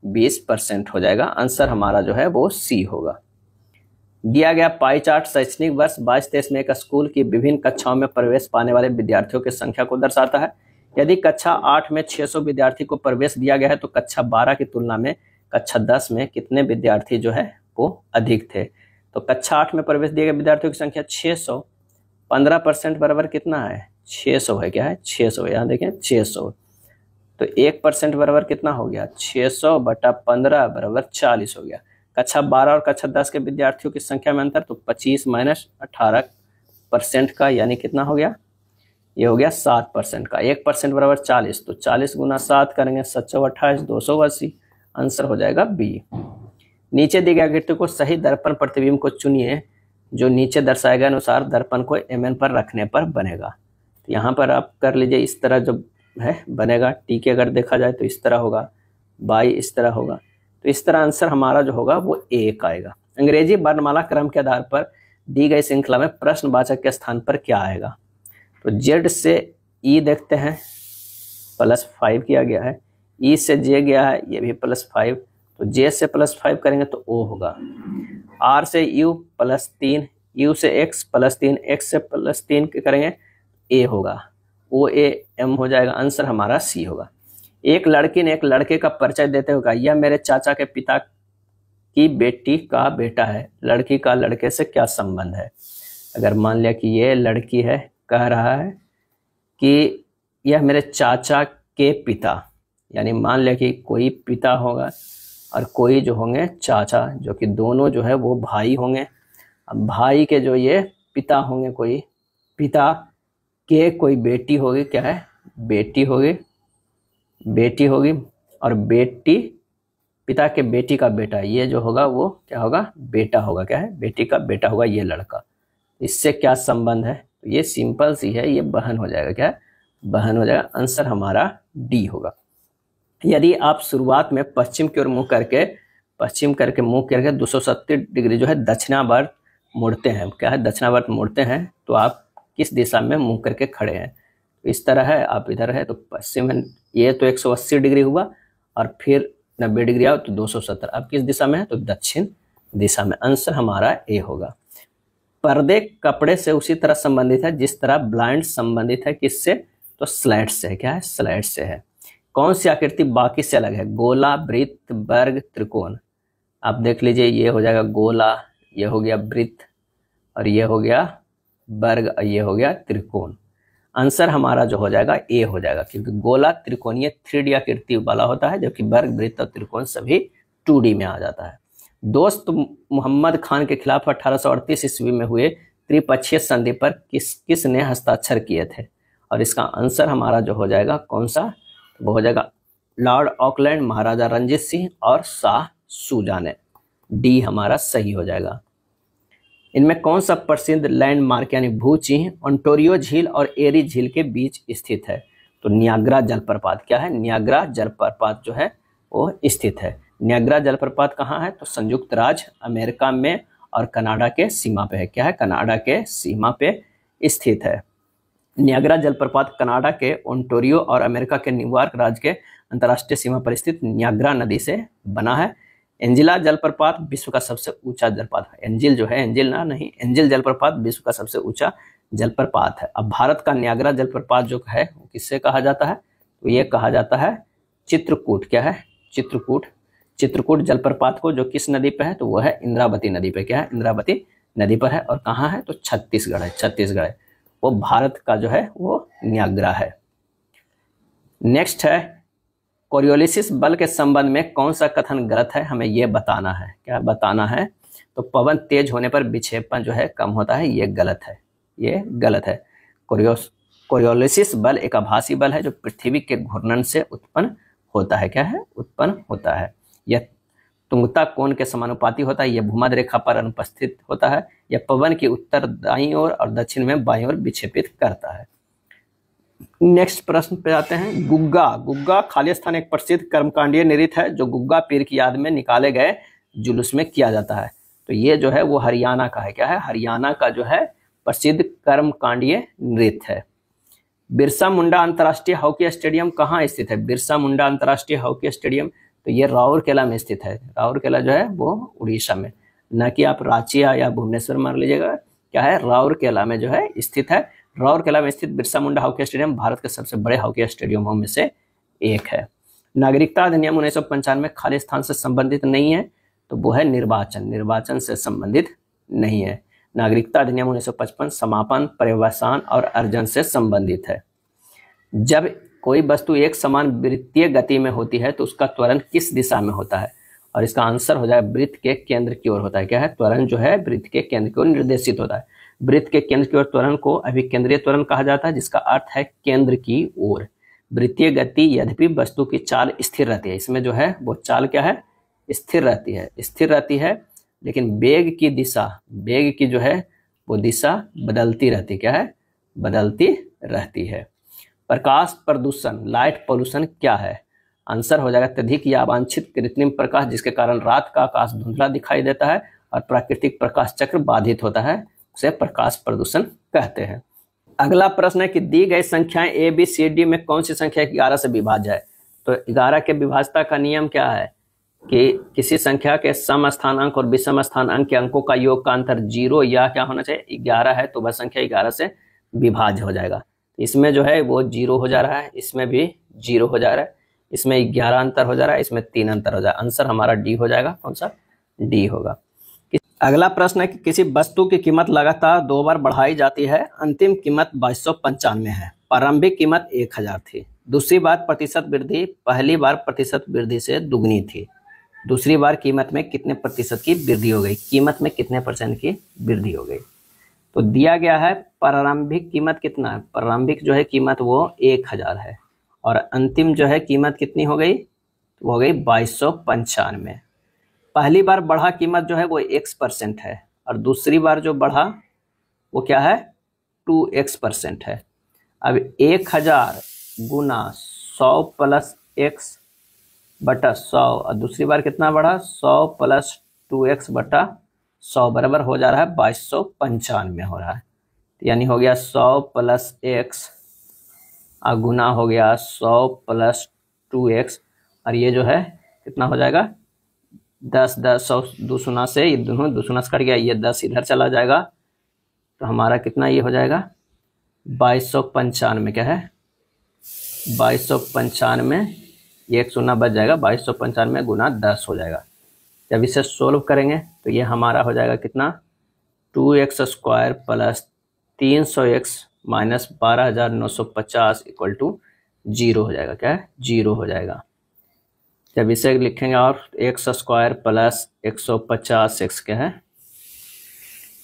20% हो जाएगा। आंसर हमारा जो है वो सी होगा। दिया गया पाई चार्ट शैक्षणिक वर्ष 22-23 में एक स्कूल की विभिन्न कक्षाओं में प्रवेश पाने वाले विद्यार्थियों की संख्या को दर्शाता है। यदि कक्षा 8 में 600 विद्यार्थी को प्रवेश दिया गया है तो कक्षा 12 की तुलना में कक्षा 10 में कितने विद्यार्थी जो है वो अधिक थे। तो कक्षा 8 में प्रवेश दिए गए विद्यार्थियों की संख्या 600, 15% बराबर कितना है, 600 है। क्या है, 600। यहाँ देखें 600, तो 1% बराबर कितना हो गया, 600 बटा 15 बराबर 40 हो गया। कक्षा 12 और कक्षा 10 के विद्यार्थियों की संख्या में अंतर, तो 25 माइनस 18% का यानी कितना हो गया, ये हो गया 7% का। 1% बराबर 40, तो 40 गुना 7 करेंगे 728 280। आंसर हो जाएगा बी। नीचे दी गई आकृति को सही दर्पण प्रतिबिंब को चुनिए जो नीचे दर्शाए गए अनुसार दर्पण को mn पर रखने पर बनेगा। तो यहाँ पर आप कर लीजिए, इस तरह जो है बनेगा। टी के अगर देखा जाए तो इस तरह होगा, बाई इस तरह होगा। तो इस तरह आंसर हमारा जो होगा वो 1 आएगा। अंग्रेजी वर्णमाला क्रम के आधार पर दी गई श्रृंखला में प्रश्नवाचक के स्थान पर क्या आएगा। तो जेड से ई देखते हैं, +5 किया गया है। ई से जे गया है, ये भी +5, तो जे से +5 करेंगे तो ओ होगा। आर से यू +3, यू से एक्स +3, एक्स से +3 करेंगे ए होगा, ओ ए एम हो जाएगा। आंसर हमारा सी होगा। एक लड़की ने एक लड़के का परिचय देते हुए कहा, यह मेरे चाचा के पिता की बेटी का बेटा है। लड़की का लड़के से क्या संबंध है। अगर मान लिया कि ये लड़की है, कह रहा है कि यह मेरे चाचा के पिता, यानी मान लिया कि कोई पिता होगा और कोई जो होंगे चाचा, जो कि दोनों जो है वो भाई होंगे। अब भाई के जो ये पिता होंगे, कोई पिता के कोई बेटी होगी, क्या है, बेटी होगी, बेटी होगी, और बेटी पिता के बेटी का बेटा, ये जो होगा वो क्या होगा, बेटा होगा। क्या है, बेटी का बेटा होगा ये लड़का। इससे क्या संबंध है, तो ये सिंपल सी है, ये बहन हो जाएगा। क्या है, बहन हो जाएगा। आंसर हमारा डी होगा। यदि आप शुरुआत में पश्चिम की ओर मुंह करके 270 डिग्री जो है दक्षिणावर्त मुड़ते हैं, क्या है, दक्षिणावर्त मुड़ते हैं, तो आप किस दिशा में मुंह करके खड़े हैं। तो इस तरह है, आप इधर है तो पश्चिम है, ये तो 180 डिग्री हुआ, और फिर 90 डिग्री आओ तो 270। अब किस दिशा में है, तो दक्षिण दिशा में। आंसर हमारा ए होगा। पर्दे कपड़े से उसी तरह संबंधित है जिस तरह ब्लाइंड संबंधित है किससे, तो स्लैट से है। क्या है, स्लैट से है। कौन सी आकृति बाकी से अलग है, गोला, वृत्त, वर्ग, त्रिकोण। आप देख लीजिए, ये हो जाएगा गोला, ये हो गया वृत्त, और ये हो गया वर्ग, और ये हो गया त्रिकोण। आंसर हमारा जो हो जाएगा ए हो जाएगा, क्योंकि गोला त्रिकोणीय 3D आकृति वाला होता है, जबकि वर्ग, वृत्त और त्रिकोण सभी 2D में आ जाता है। दोस्त मोहम्मद खान के खिलाफ 1838 ईस्वी में हुए त्रिपक्षीय संधि पर किसने हस्ताक्षर किए थे, और इसका आंसर हमारा जो हो जाएगा कौन सा, वो हो जाएगा लॉर्ड ऑकलैंड, महाराजा रंजीत सिंह और शाह सूजा ने। डी हमारा सही हो जाएगा। इनमें कौन सा प्रसिद्ध लैंडमार्क यानी भू चिन्ह ओंटारियो झील और एरी झील के बीच स्थित है, तो नियाग्रा जलप्रपात। क्या है, नियाग्रा जलप्रपात जो है वो स्थित है। नियाग्रा जलप्रपात कहाँ है, तो संयुक्त राज्य अमेरिका में और कनाडा के सीमा पे है। क्या है, कनाडा के सीमा पे स्थित है। नियाग्रा जलप्रपात कनाडा के ओंटारियो और अमेरिका के न्यूयॉर्क राज्य के अंतर्राष्ट्रीय सीमा पर स्थित नियाग्रा नदी से बना है। एंजिला जलप्रपात विश्व का सबसे ऊंचा जलप्रपात है। एंजिल जो है, एंजिल ना नहीं, एंजिल जलप्रपात विश्व का सबसे ऊंचा जलप्रपात है। अब भारत का नियाग्रा जलप्रपात जो है वो किससे कहा जाता है? तो ये कहा जाता है चित्रकूट। क्या है? चित्रकूट। चित्रकूट जलप्रपात को जो किस नदी पे है? तो वो है इंद्रावती नदी पे। क्या है? इंद्रावती नदी पर है। और कहाँ है? तो छत्तीसगढ़ है। छत्तीसगढ़ है वो भारत का जो है वो नियाग्रा है। नेक्स्ट है कोरियोलिसिस बल के संबंध में कौन सा कथन गलत है? हमें यह बताना है। क्या बताना है? तो पवन तेज होने पर विक्षेपण जो है कम होता है। ये गलत है, ये गलत है। कोरियोलिसिस बल एक आभासी बल है जो पृथ्वी के घूर्णन से उत्पन्न होता है। क्या है? उत्पन्न होता है। यह तुंगता कोण के समानुपाती होता है। यह भूमध्य रेखा पर अनुपस्थित होता है। यह पवन की उत्तर दाईं ओर और दक्षिण में बाईं ओर विक्षेपित करता है। नेक्स्ट प्रश्न पे आते हैं। गुग्गा। गुग्गा खालिस्तान एक प्रसिद्ध कर्मकांडीय नृत्य है जो गुग्गा पीर की याद में निकाले गए जुलूस में किया जाता है। तो ये जो है वो हरियाणा का है। क्या है? हरियाणा का जो है प्रसिद्ध कर्मकांडीय नृत्य है। बिरसा मुंडा अंतर्राष्ट्रीय हॉकी स्टेडियम कहाँ स्थित है? बिरसा मुंडा अंतर्राष्ट्रीय हॉकी स्टेडियम तो ये राउरकेला में स्थित है। राउरकेला जो है वो उड़ीसा में, न कि आप रांची या भुवनेश्वर मान लीजिएगा। क्या है? राउरकेला में जो है स्थित है। राउरकेला में स्थित बिरसा मुंडा हॉकी स्टेडियम भारत के सबसे बड़े हॉकी स्टेडियमों में से एक है। नागरिकता अधिनियम 1995 खालिस्तान से संबंधित नहीं है। तो वो है निर्वाचन। निर्वाचन से संबंधित नहीं है। नागरिकता अधिनियम 1955 समापन, पर्यवसान और अर्जन से संबंधित है। जब कोई वस्तु एक समान वृत्तीय गति में होती है तो उसका त्वरण किस दिशा में होता है? और इसका आंसर हो जाए वृत्त के केंद्र की ओर होता है। क्या है? त्वरण जो है वृत्त के केंद्र की ओर निर्देशित होता है। वृत्त के केंद्र की ओर त्वरण को अभिकेंद्रीय त्वरण कहा जाता है, जिसका अर्थ है केंद्र की ओर। वृत्तीय गति यद्यपि वस्तु की चाल स्थिर रहती है, इसमें जो है वो चाल क्या है? स्थिर रहती है, स्थिर रहती है। लेकिन वेग की दिशा, वेग की जो है वो दिशा बदलती रहती। क्या है? बदलती रहती है। प्रकाश प्रदूषण, लाइट पोल्यूशन क्या है? आंसर हो जाएगा अत्यधिक या अवांछित कृत्रिम प्रकाश जिसके कारण रात का आकाश धुंधला दिखाई देता है और प्राकृतिक प्रकाश चक्र बाधित होता है, उसे प्रकाश प्रदूषण कहते हैं। अगला प्रश्न है कि दी गई संख्याएं ए बी सी डी में कौन सी संख्या 11 से विभाज्य है? तो 11 के विभाज्यता का नियम क्या है कि किसी संख्या के सम स्थान अंक और विषम स्थान अंक के अंकों का योग का अंतर 0 या क्या होना चाहिए? 11 है तो वह संख्या 11 से विभाज्य हो जाएगा। इसमें जो है वो 0 हो जा रहा है, इसमें भी 0 हो जा रहा है, इसमें 11 अंतर हो जा रहा है, इसमें 3 अंतर हो जा रहा है। आंसर हमारा डी हो जाएगा। कौन सा? डी होगा। अगला प्रश्न है कि किसी वस्तु की कीमत लगातार 2 बार बढ़ाई जाती है। अंतिम कीमत 2295 है। प्रारंभिक कीमत 1000 थी। दूसरी बार प्रतिशत वृद्धि पहली बार प्रतिशत वृद्धि से दुगनी थी। दूसरी बार कीमत में कितने प्रतिशत की वृद्धि हो गई? कीमत में कितने परसेंट की वृद्धि हो गई? तो दिया गया है प्रारंभिक कीमत कितना है? प्रारंभिक जो है कीमत वो 1000 है और अंतिम जो है कीमत कितनी हो गई? वो हो गई 2295। पहली बार बढ़ा कीमत जो है वो x% है और दूसरी बार जो बढ़ा वो क्या है? 2x% है। अब 1000 गुना 100 प्लस x बटा 100 और दूसरी बार कितना बढ़ा? 100 प्लस 2x बटा 100 बराबर हो जा रहा है 2295 हो रहा है। यानी हो गया 100 प्लस x और गुना हो गया 100 प्लस 2x और ये जो है कितना हो जाएगा? 10 100 दूसुना से ये दोनों दूसुना से कट गया, ये 10 इधर चला जाएगा तो हमारा कितना ये हो जाएगा? 2295। क्या है? 2295, ये 1 शून्य बच जाएगा। 2295 गुना 10 हो जाएगा। जब इसे सोल्व करेंगे तो ये हमारा हो जाएगा कितना? 2x² plus 300x minus 12950 equal to 0 हो जाएगा। क्या है? 0 हो जाएगा। जब इसे लिखेंगे और x² प्लस 150x क्या है?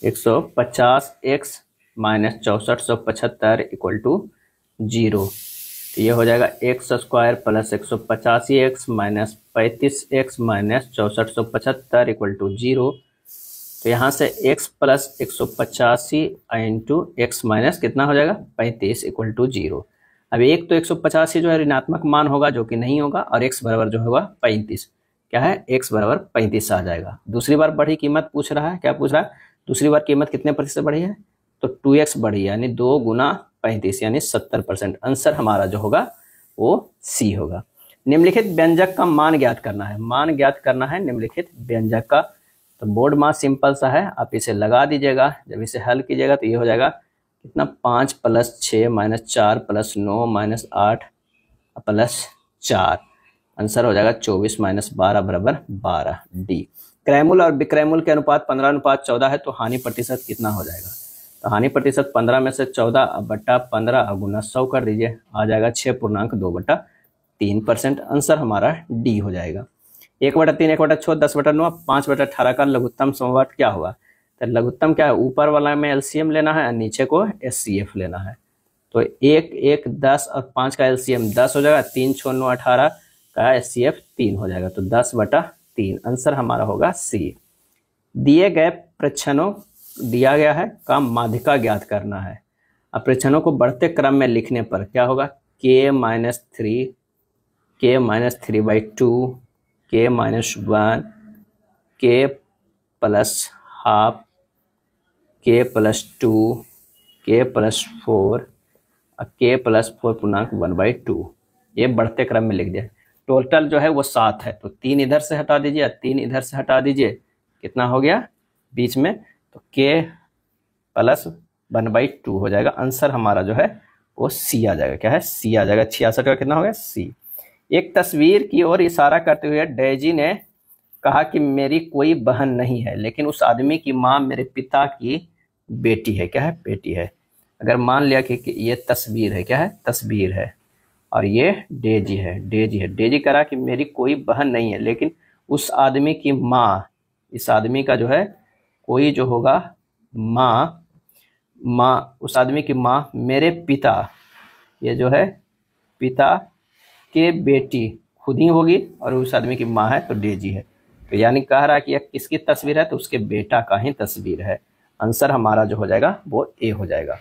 150x minus 6475 equal to 0। तो ये हो जाएगा x² plus 185x minus 35x minus 6475 equal to 0। तो यहाँ से x plus 185 into x minus कितना हो जाएगा? 35 इक्वल टू 0। अब एक तो 185 जो है ऋणात्मक मान होगा जो कि नहीं होगा और x बराबर जो होगा 35। क्या है? x बराबर 35 आ जाएगा। दूसरी बार बढ़ी कीमत पूछ रहा है। क्या पूछ रहा है? दूसरी बार कीमत कितने प्रतिशत बढ़ी है? तो 2x बढ़ी, यानी 2 गुना 35 यानी 70%। आंसर हमारा जो होगा वो सी होगा। निम्नलिखित व्यंजक का मान ज्ञात करना है। मान ज्ञात करना है निम्नलिखित व्यंजक का। तो बोर्ड मास सिंपल सा है, आप इसे लगा दीजिएगा। जब इसे हल कीजिएगा तो ये हो जाएगा कितना, 5 + 6 - 4 + 9 - 8 + 4। आंसर हो जाएगा 24 - 12 = 12, डी। क्रैमुल और विक्रैमुल के अनुपात 15:14 है, तो हानि प्रतिशत कितना हो जाएगा? तो हानि प्रतिशत 15 में से 14 बटा 15 गुना 100 कर दीजिए, आ जाएगा 6.2/3%। आंसर हमारा डी हो जाएगा। 1/3, 1/6, 10/9, 5/18 का लघुत्तम समवाट क्या होगा? तो लघुत्तम क्या है, ऊपर वाला में एलसीएम लेना है, नीचे को एचसीएफ लेना है। तो 1, 1, 10 और 5 का एलसीएम 10 हो जाएगा, 3, 6, 9, 18 का एचसीएफ 3 हो जाएगा, तो 10/3। आंसर हमारा होगा सी। दिए गए प्रश्नों दिया गया है का माध्यिका ज्ञात करना है। अब प्रश्नों को बढ़ते क्रम में लिखने पर क्या होगा, k - 3, k - 3/2, k - 1, k + ½ k + 2 k + 4 k + 4.1/2। ये बढ़ते क्रम में लिख दिया। टोटल जो है वो 7 है, तो 3 इधर से हटा दीजिए, 3 इधर से हटा दीजिए, कितना हो गया बीच में, तो k + 1/2 हो जाएगा। आंसर हमारा जो है वो सी आ जाएगा। क्या है, सी आ जाएगा। 66 का कितना हो गया, सी। एक तस्वीर की ओर इशारा करते हुए डेजी ने कहा कि मेरी कोई बहन नहीं है, लेकिन उस आदमी की माँ मेरे पिता की बेटी है। क्या है, बेटी है। अगर मान लिया कि ये तस्वीर है, क्या है, तस्वीर है, और ये डेजी है, डेजी है। डेजी कह रहा कि मेरी कोई बहन नहीं है, लेकिन उस आदमी की माँ, इस आदमी का जो है कोई जो होगा माँ, उस आदमी की माँ मेरे पिता, ये जो है पिता के बेटी खुद ही होगी, और उस आदमी की माँ है तो डेजी है। तो यानी कह रहा है कि यह किसकी तस्वीर है, तो उसके बेटा का ही तस्वीर है। आंसर हमारा जो हो जाएगा वो ए हो जाएगा।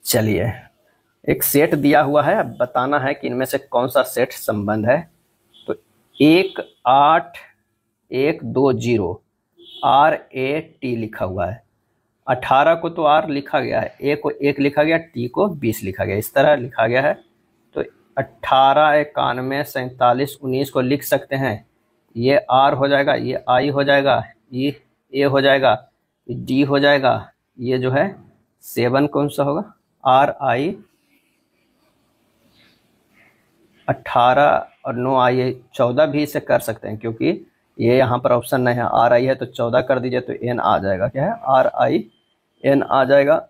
चलिए, एक सेट दिया हुआ है, अब बताना है कि इनमें से कौन सा सेट संबंध है। तो 1, 8, 1, 2, 0 RAT लिखा हुआ है। 18 को तो R लिखा गया है, A को 1 लिखा गया, T को 20 लिखा गया, इस तरह लिखा गया है। तो 18, 91, 47, 19 को लिख सकते हैं। ये R हो जाएगा, ये I हो जाएगा, ये A हो जाएगा, ये D हो जाएगा, ये जो है 7 कौन सा होगा, RI 18 और 9I, ये 14 भी इसे कर सकते हैं, क्योंकि ये यहाँ पर ऑप्शन नहीं है, RI है तो 14 कर दीजिए तो N आ जाएगा। क्या है, RI N आ जाएगा।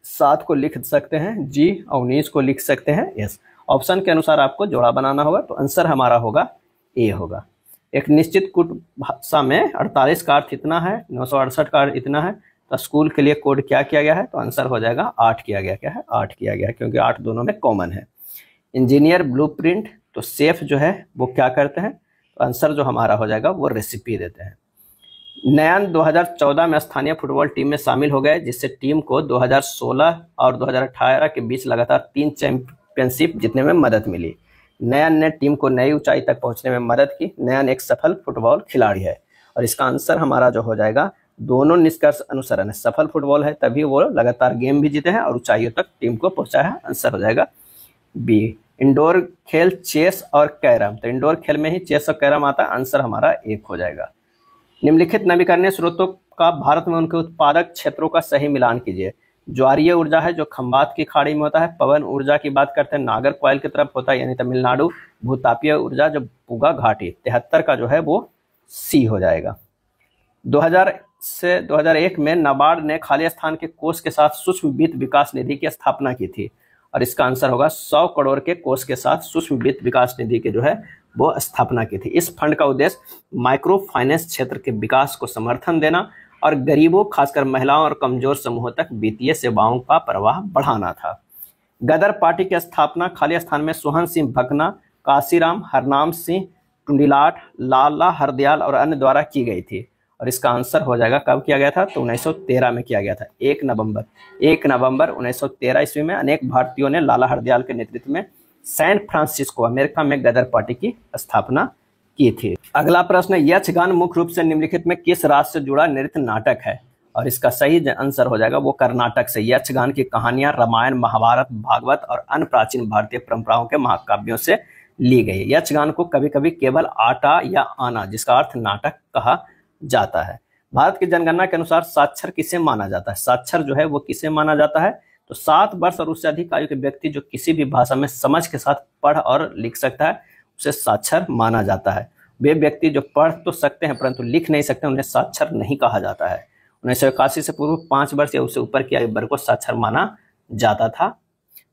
7 को लिख सकते हैं G, और 19 को लिख सकते हैं S। ऑप्शन के अनुसार आपको जोड़ा बनाना होगा, तो आंसर हमारा होगा ए होगा। एक निश्चित कूट भाषा में 48 का अर्थ इतना है, 968 का अर्थ इतना है, तो स्कूल के लिए कोड क्या किया गया है, तो आंसर हो जाएगा 8 किया गया। क्या है, 8 किया गया, क्योंकि 8 दोनों में कॉमन है। इंजीनियर ब्लूप्रिंट, तो सेफ जो है वो क्या करते हैं, तो आंसर जो हमारा हो जाएगा वो रेसिपी देते हैं। नयन 2014 में स्थानीय फुटबॉल टीम में शामिल हो गए, जिससे टीम को 2016 और 2018 के बीच लगातार 3 चैंपियनशिप जीतने में मदद मिली। नयन ने टीम को नई ऊंचाई तक पहुंचने में मदद की। नयन एक सफल फुटबॉल खिलाड़ी है, और इसका आंसर हमारा जो हो जाएगा, दोनों निष्कर्ष अनुसरण है। सफल फुटबॉल है तभी वो लगातार गेम भी जीते हैं और ऊंचाइयों तक टीम को पहुंचा है। आंसर हो जाएगा बी। इंडोर खेल चेस और कैरम, तो इंडोर खेल में ही चेस और कैरम आता है। आंसर हमारा 1 हो जाएगा। निम्नलिखित नवीकरणीय स्रोतों का भारत में उनके उत्पादक क्षेत्रों का सही मिलान कीजिए। ज्वारीय ऊर्जा है जो खंबात की खाड़ी में होता है। पवन ऊर्जा की बात करते हैं, नागर कोयल की तरफ होता है, यानी तमिलनाडु। भूतापीय ऊर्जा जो पुगा घाटी, 73 का जो है वो सी हो जाएगा। 2000 से 2001 में नाबार्ड ने खाली स्थान के कोष के साथ सूक्ष्म वित्त विकास निधि की स्थापना की थी, और इसका आंसर होगा 100 करोड़ के कोष के साथ सूक्ष्म वित्त विकास निधि के जो है वो स्थापना की थी। इस फंड का उद्देश्य माइक्रो फाइनेंस क्षेत्र के विकास को समर्थन देना और गरीबों, खासकर महिलाओं और कमजोर समूहों तक वित्तीय सेवाओं का प्रवाह बढ़ाना था। गदर पार्टी की स्थापना खाली स्थान में सोहन सिंह भकना, काशीराम, हरनाम सिंह, टुंडीलाट, लाला हरदयाल और अन्य द्वारा की गई थी, और इसका आंसर हो जाएगा कब किया गया था, तो 1913 में किया गया था। 1 नवंबर 1913 ईस्वी में अनेक भारतीयों ने लाला हरदयाल के नेतृत्व में सैन फ्रांसिस्को अमेरिका में गदर पार्टी की स्थापना की थी। अगला प्रश्न है, यक्षगान मुख्य रूप से निम्नलिखित में किस राज्य से जुड़ा नृत्य नाटक है, और इसका सही आंसर हो जाएगा वो कर्नाटक से। यक्षगान की कहानियां रामायण, महाभारत, भागवत और अन्य प्राचीन भारतीय परंपराओं के महाकाव्यों से ली गई है। यक्षगान को कभी कभी केवल आटा या आना, जिसका अर्थ नाटक, कहा जाता है। भारत की जनगणना के अनुसार साक्षर किसे माना जाता है? साक्षर जो है वो किसे माना जाता है? तो 7 वर्ष और उससे अधिक आयु के व्यक्ति जो किसी भी भाषा में समझ के साथ पढ़ और लिख सकता है उसे साक्षर माना जाता है। वे व्यक्ति जो पढ़ तो सकते हैं परंतु लिख नहीं सकते उन्हें साक्षर नहीं कहा जाता है। 1981 से पूर्व 5 वर्ष या उससे ऊपर की आयु वर्ग को साक्षर माना जाता था।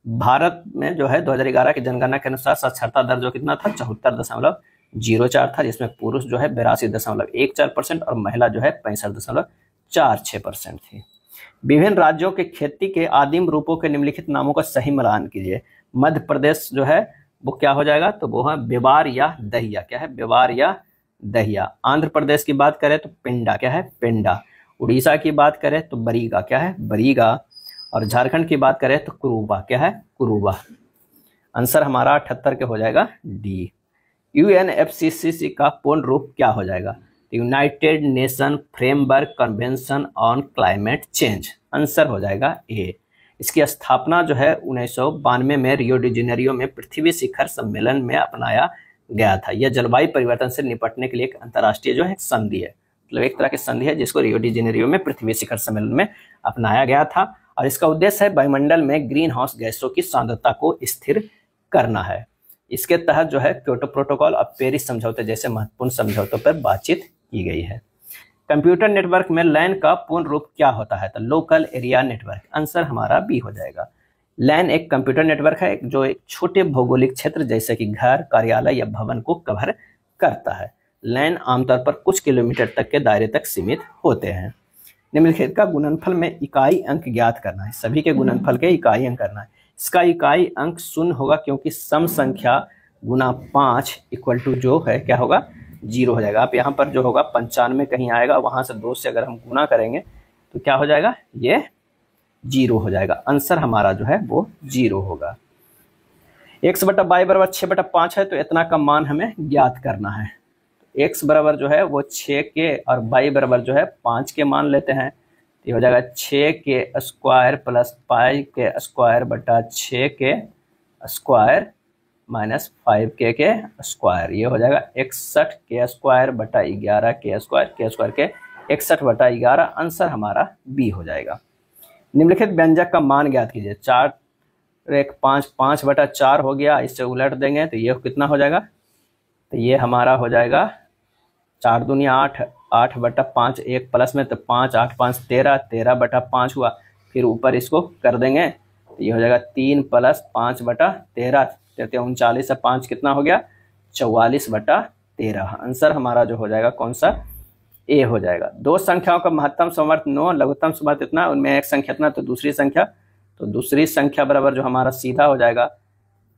भारत में जो है 2011 की जनगणना के अनुसार साक्षरता दर जो कितना था 74.04 था, जिसमें पुरुष जो है 82.14% और महिला जो है 65.46% थी। विभिन्न राज्यों के खेती के आदिम रूपों के निम्नलिखित नामों का सही मिलान कीजिए। मध्य प्रदेश जो है वो क्या हो जाएगा? तो वो है बेवार या दहिया। क्या है? बेवार या दहिया। आंध्र प्रदेश की बात करें तो पिंडा। क्या है? पिंडा। उड़ीसा की बात करें तो बरीगा। क्या है? बरीगा। और झारखंड की बात करें तो कुरुबा। क्या है? कुरुबा। आंसर हमारा 78 के हो जाएगा डी। यूएनएफसीसीसी का पूर्ण रूप क्या हो जाएगा? United nation framework convention on climate change. Answer हो जाएगा ए। इसकी स्थापना जो है 1992 में रियो डी जेनेरियो में पृथ्वी शिखर सम्मेलन में अपनाया गया था। यह जलवायु परिवर्तन से निपटने के लिए एक अंतर्राष्ट्रीय जो है संधि है, मतलब एक तरह की संधि है जिसको रियो डी जेनेरियो में पृथ्वी शिखर सम्मेलन में अपनाया गया था। और इसका उद्देश्य है वायुमंडल में ग्रीन हाउस गैसों की सांद्रता को स्थिर करना है। इसके तहत जो है क्योटो प्रोटोकॉल और पेरिस समझौते जैसे महत्वपूर्ण समझौतों पर बातचीत की गई है। कंप्यूटर नेटवर्क में लैन का पूर्ण रूप क्या होता है? तो लोकल एरिया नेटवर्क। आंसर हमारा बी हो जाएगा। लैन एक कंप्यूटर नेटवर्क है जो एक छोटे भौगोलिक क्षेत्र जैसे कि घर, कार्यालय या भवन को कवर करता है। लैन आमतौर पर कुछ किलोमीटर तक के दायरे तक सीमित होते हैं। निम्नलिखित का गुणनफल में इकाई अंक ज्ञात करना है। सभी के गुणनफल के इकाई अंक करना है। इसका इकाई अंक 0 होगा क्योंकि सम संख्या गुना 5 इक्वल टू जो है क्या होगा? 0 हो जाएगा। आप यहाँ पर जो होगा 95 कहीं आएगा, वहां से 2 से अगर हम गुना करेंगे तो क्या हो जाएगा? ये 0 हो जाएगा। आंसर हमारा जो है वो 0 होगा। x बटा y बराबर 6/5 है तो इतना का मान हमें ज्ञात करना है। x बराबर जो है वो 6 के और y बराबर जो है 5 के मान लेते हैं। तो ये हो जाएगा 6 के स्क्वायर प्लस 5 के स्क्वायर बटा 6 के स्क्वायर माइनस 5 के स्क्वायर। ये हो जाएगा 61 के स्क्वायर बटा 11 के स्क्वायर के 61 बटा 11। आंसर हमारा बी हो जाएगा। निम्नलिखित व्यंजक का मान ज्ञात कीजिए। 4 1 5 5/4 हो गया, इससे उलट देंगे तो ये कितना हो जाएगा? तो ये हमारा हो जाएगा 4 दूनी 8 8/5 1 प्लस में तो 5 8 5 13 13/5 हुआ। फिर ऊपर इसको कर देंगे तो ये हो जाएगा 3 प्लस 5/13 39 से 5 कितना हो गया? 44/13। आंसर हमारा जो हो जाएगा कौन सा? ए हो जाएगा। दो संख्याओं का महत्तम समवर्त 9, लघुत्तम समवर्त इतना, उनमें एक संख्या इतना, तो दूसरी संख्या, तो दूसरी संख्या बराबर जो हमारा सीधा हो जाएगा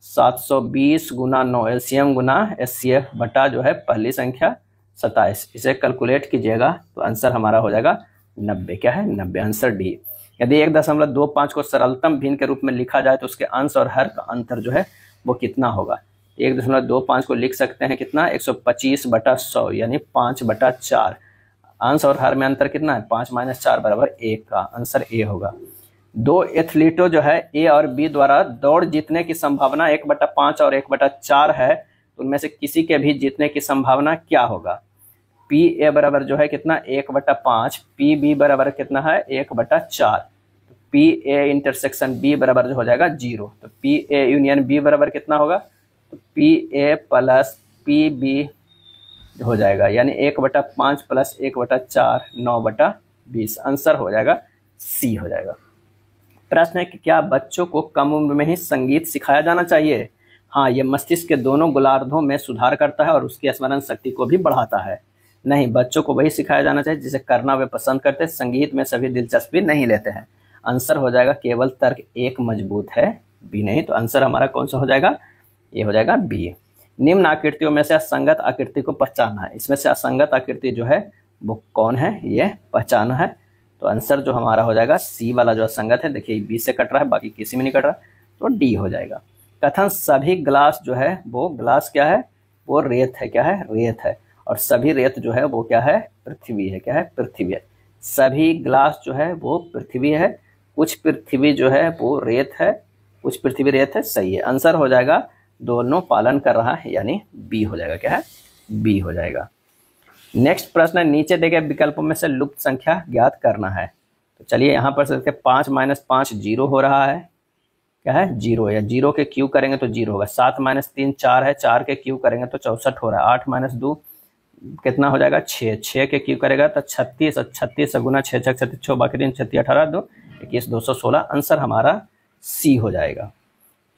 720 गुना 9 एलसीएम गुना एचसीएफ बटा जो है पहली संख्या 27। इसे कैलकुलेट कीजिएगा तो आंसर हमारा हो जाएगा 90। क्या है? 90। Answer D. यदि 1.25 को सरलतम भिन्न के रूप में लिखा जाए तो उसके अंश और हर का अंतर जो है वो कितना होगा? 1.25 को लिख सकते हैं कितना? 125/100 यानी 5/4। अंश और हर में अंतर कितना है? 5 - 4 बराबर 1 का। आंसर ए होगा। दो एथलीटों जो है ए और बी द्वारा दौड़ जीतने की संभावना 1/5 और 1/4 है, उनमें से किसी के भी जीतने की संभावना क्या होगा? पी ए बराबर जो है कितना? 1/5। पी बी बराबर कितना है? 1/4। पी ए इंटरसेक्शन बी बराबर जो हो जाएगा 0। तो पी ए यूनियन बी बराबर कितना होगा? तो P A plus P B हो जाएगा यानी 1/5 प्लस 1/4 9/20। आंसर हो जाएगा सी हो जाएगा। प्रश्न है कि क्या बच्चों को कम उम्र में ही संगीत सिखाया जाना चाहिए? हाँ, यह मस्तिष्क के दोनों गोलार्धों में सुधार करता है और उसकी स्मरण शक्ति को भी बढ़ाता है। नहीं, बच्चों को वही सिखाया जाना चाहिए जिसे करना वे पसंद करते हैं, संगीत में सभी दिलचस्पी नहीं लेते हैं। आंसर हो जाएगा केवल तर्क एक मजबूत है, बी नहीं। तो आंसर हमारा कौन सा हो जाएगा? ये हो जाएगा बी। निम्न आकृतियों में से असंगत आकृति को पहचानना है। इसमें से असंगत आकृति जो है वो कौन है? ये पहचाना है। तो आंसर जो हमारा हो जाएगा सी वाला जो असंगत है, देखिए बी से कट रहा है, बाकी किसी में नहीं कट रहा, तो डी हो जाएगा। कथन सभी ग्लास जो है वो ग्लास क्या है? वो रेत है। क्या है? रेत है। और सभी रेत जो है वो क्या है? पृथ्वी है। क्या है? पृथ्वी है। सभी ग्लास जो है वो पृथ्वी है, कुछ पृथ्वी जो है वो रेत है, कुछ पृथ्वी रेत है। सही है, आंसर हो जाएगा दोनों पालन कर रहा है, यानी बी हो जाएगा। क्या है? बी हो जाएगा। नेक्स्ट प्रश्न है, नीचे दिए गए विकल्पों में से लुप्त संख्या ज्ञात करना है। तो चलिए यहाँ पर से 5 - 5 0 हो रहा है। क्या है? 0 या 0 के क्यू करेंगे तो 0 होगा। 7 - 3 4 है, 4 के क्यू करेंगे तो 64 हो रहा है। 8 - 2 कितना हो जाएगा? 6, 6 के क्यू करेगा तो 36, 36 गुना 6 6 36 6 बाकी 3 36 18 2 21 216। आंसर हमारा सी हो जाएगा।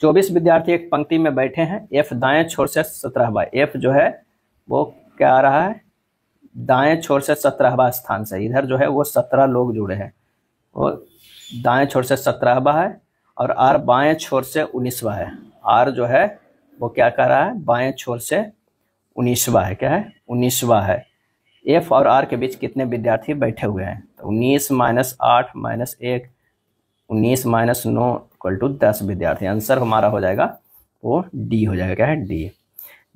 24 विद्यार्थी एक पंक्ति में बैठे हैं। एफ दाएं छोर से 17वां, एफ जो है वो क्या आ रहा है? दाएं छोर से 17वां स्थान से। इधर जो है वो 17 लोग जुड़े हैं, वो दाएं छोर से 17वां है और आर बाएं छोर से 19वां है। आर जो है वो क्या कर रहा है? बाएं छोर से 19वां है। क्या है? 19वां है। एफ और आर के बीच कितने विद्यार्थी बैठे हुए हैं? तो 19 - 8 - 1 19 - 9 = 10 विद्यार्थी। आंसर हमारा हो जाएगा वो डी हो जाएगा। क्या है? डी।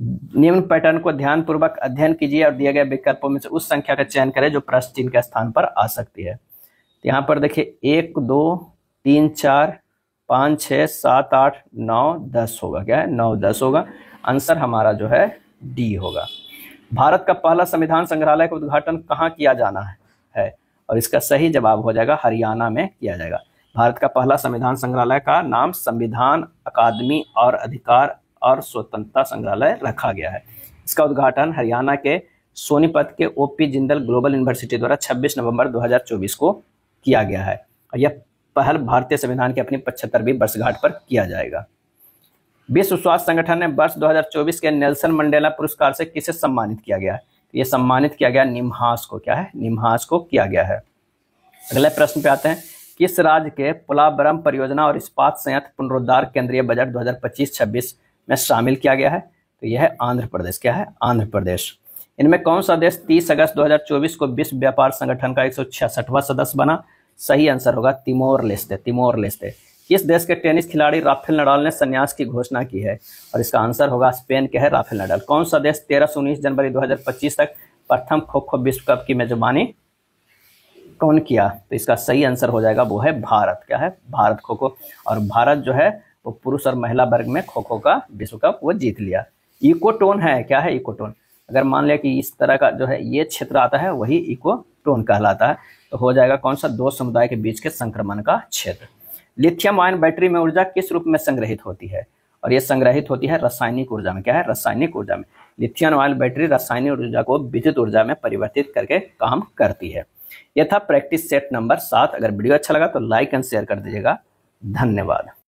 निम्न पैटर्न को ध्यानपूर्वक अध्ययन कीजिए और दिए गए विकल्पों में से उस संख्या का चयन करें जो प्रश्न चिन्ह के स्थान पर आ सकती है। तो यहाँ पर देखिए 1 2 3 4 5 6 7 8 9 10 होगा। क्या है? 9 10 होगा। आंसर हमारा जो है डी होगा। भारत का पहला संविधान संग्रहालय का उद्घाटन कहाँ किया जाना है? और इसका सही जवाब हो जाएगा हरियाणा में किया जाएगा। भारत का पहला संविधान संग्रहालय का नाम संविधान अकादमी और अधिकार और स्वतंत्रता संग्रहालय रखा गया है। इसका उद्घाटन हरियाणा के सोनीपत के ओपी जिंदल ग्लोबल यूनिवर्सिटी द्वारा 26 नवंबर 2024 को किया गया है और यह पहल भारतीय संविधान की अपनी 75वीं वर्षगांठ पर किया जाएगा। विश्व स्वास्थ्य संगठन ने वर्ष 2024 के नेल्सन मंडेला पुरस्कार से किसे सम्मानित किया गया है? ये सम्मानित किया गया निम्हांस को। क्या है? निम्हांस को किया गया है। अगले प्रश्न पे आते हैं, किस राज्य के पोलावरम परियोजना और इस्पात संयंत्र पुनरुद्धार केंद्रीय बजट 2025-26 में शामिल किया गया है? तो यह है आंध्र प्रदेश। क्या है? आंध्र प्रदेश। इनमें कौन सा देश 30 अगस्त 2024 को विश्व व्यापार संगठन का 166वां सदस्य बना? सही आंसर होगा तिमोर लेस्ते। Timor Leste. किस देश के टेनिस खिलाड़ी राफेल नडाल ने संन्यास की घोषणा की है? और इसका आंसर होगा स्पेन के है राफेल नडाल। कौन सा देश 13 से 19 जनवरी 2025 तक प्रथम खो खो विश्व कप की मेजबानी कौन किया? तो इसका सही आंसर हो जाएगा वो है भारत। क्या है? भारत खो खो। और भारत जो है वो पुरुष और महिला वर्ग में खो खो का विश्व कप वो जीत लिया। इकोटोन है। क्या है? इकोटोन। अगर मान लिया कि इस तरह का जो है ये क्षेत्र आता है वही इकोटोन कहलाता है। तो हो जाएगा कौन सा? दो समुदाय के बीच के संक्रमण का क्षेत्र। लिथियम आयन बैटरी में ऊर्जा किस रूप में संग्रहित होती है? और ये संग्रहित होती है रासायनिक ऊर्जा में। क्या है? रासायनिक ऊर्जा में। लिथियम आयन बैटरी रासायनिक ऊर्जा को विद्युत ऊर्जा में परिवर्तित करके काम करती है। यह था प्रैक्टिस सेट नंबर 7। अगर वीडियो अच्छा लगा तो लाइक एंड शेयर कर दीजिएगा। धन्यवाद।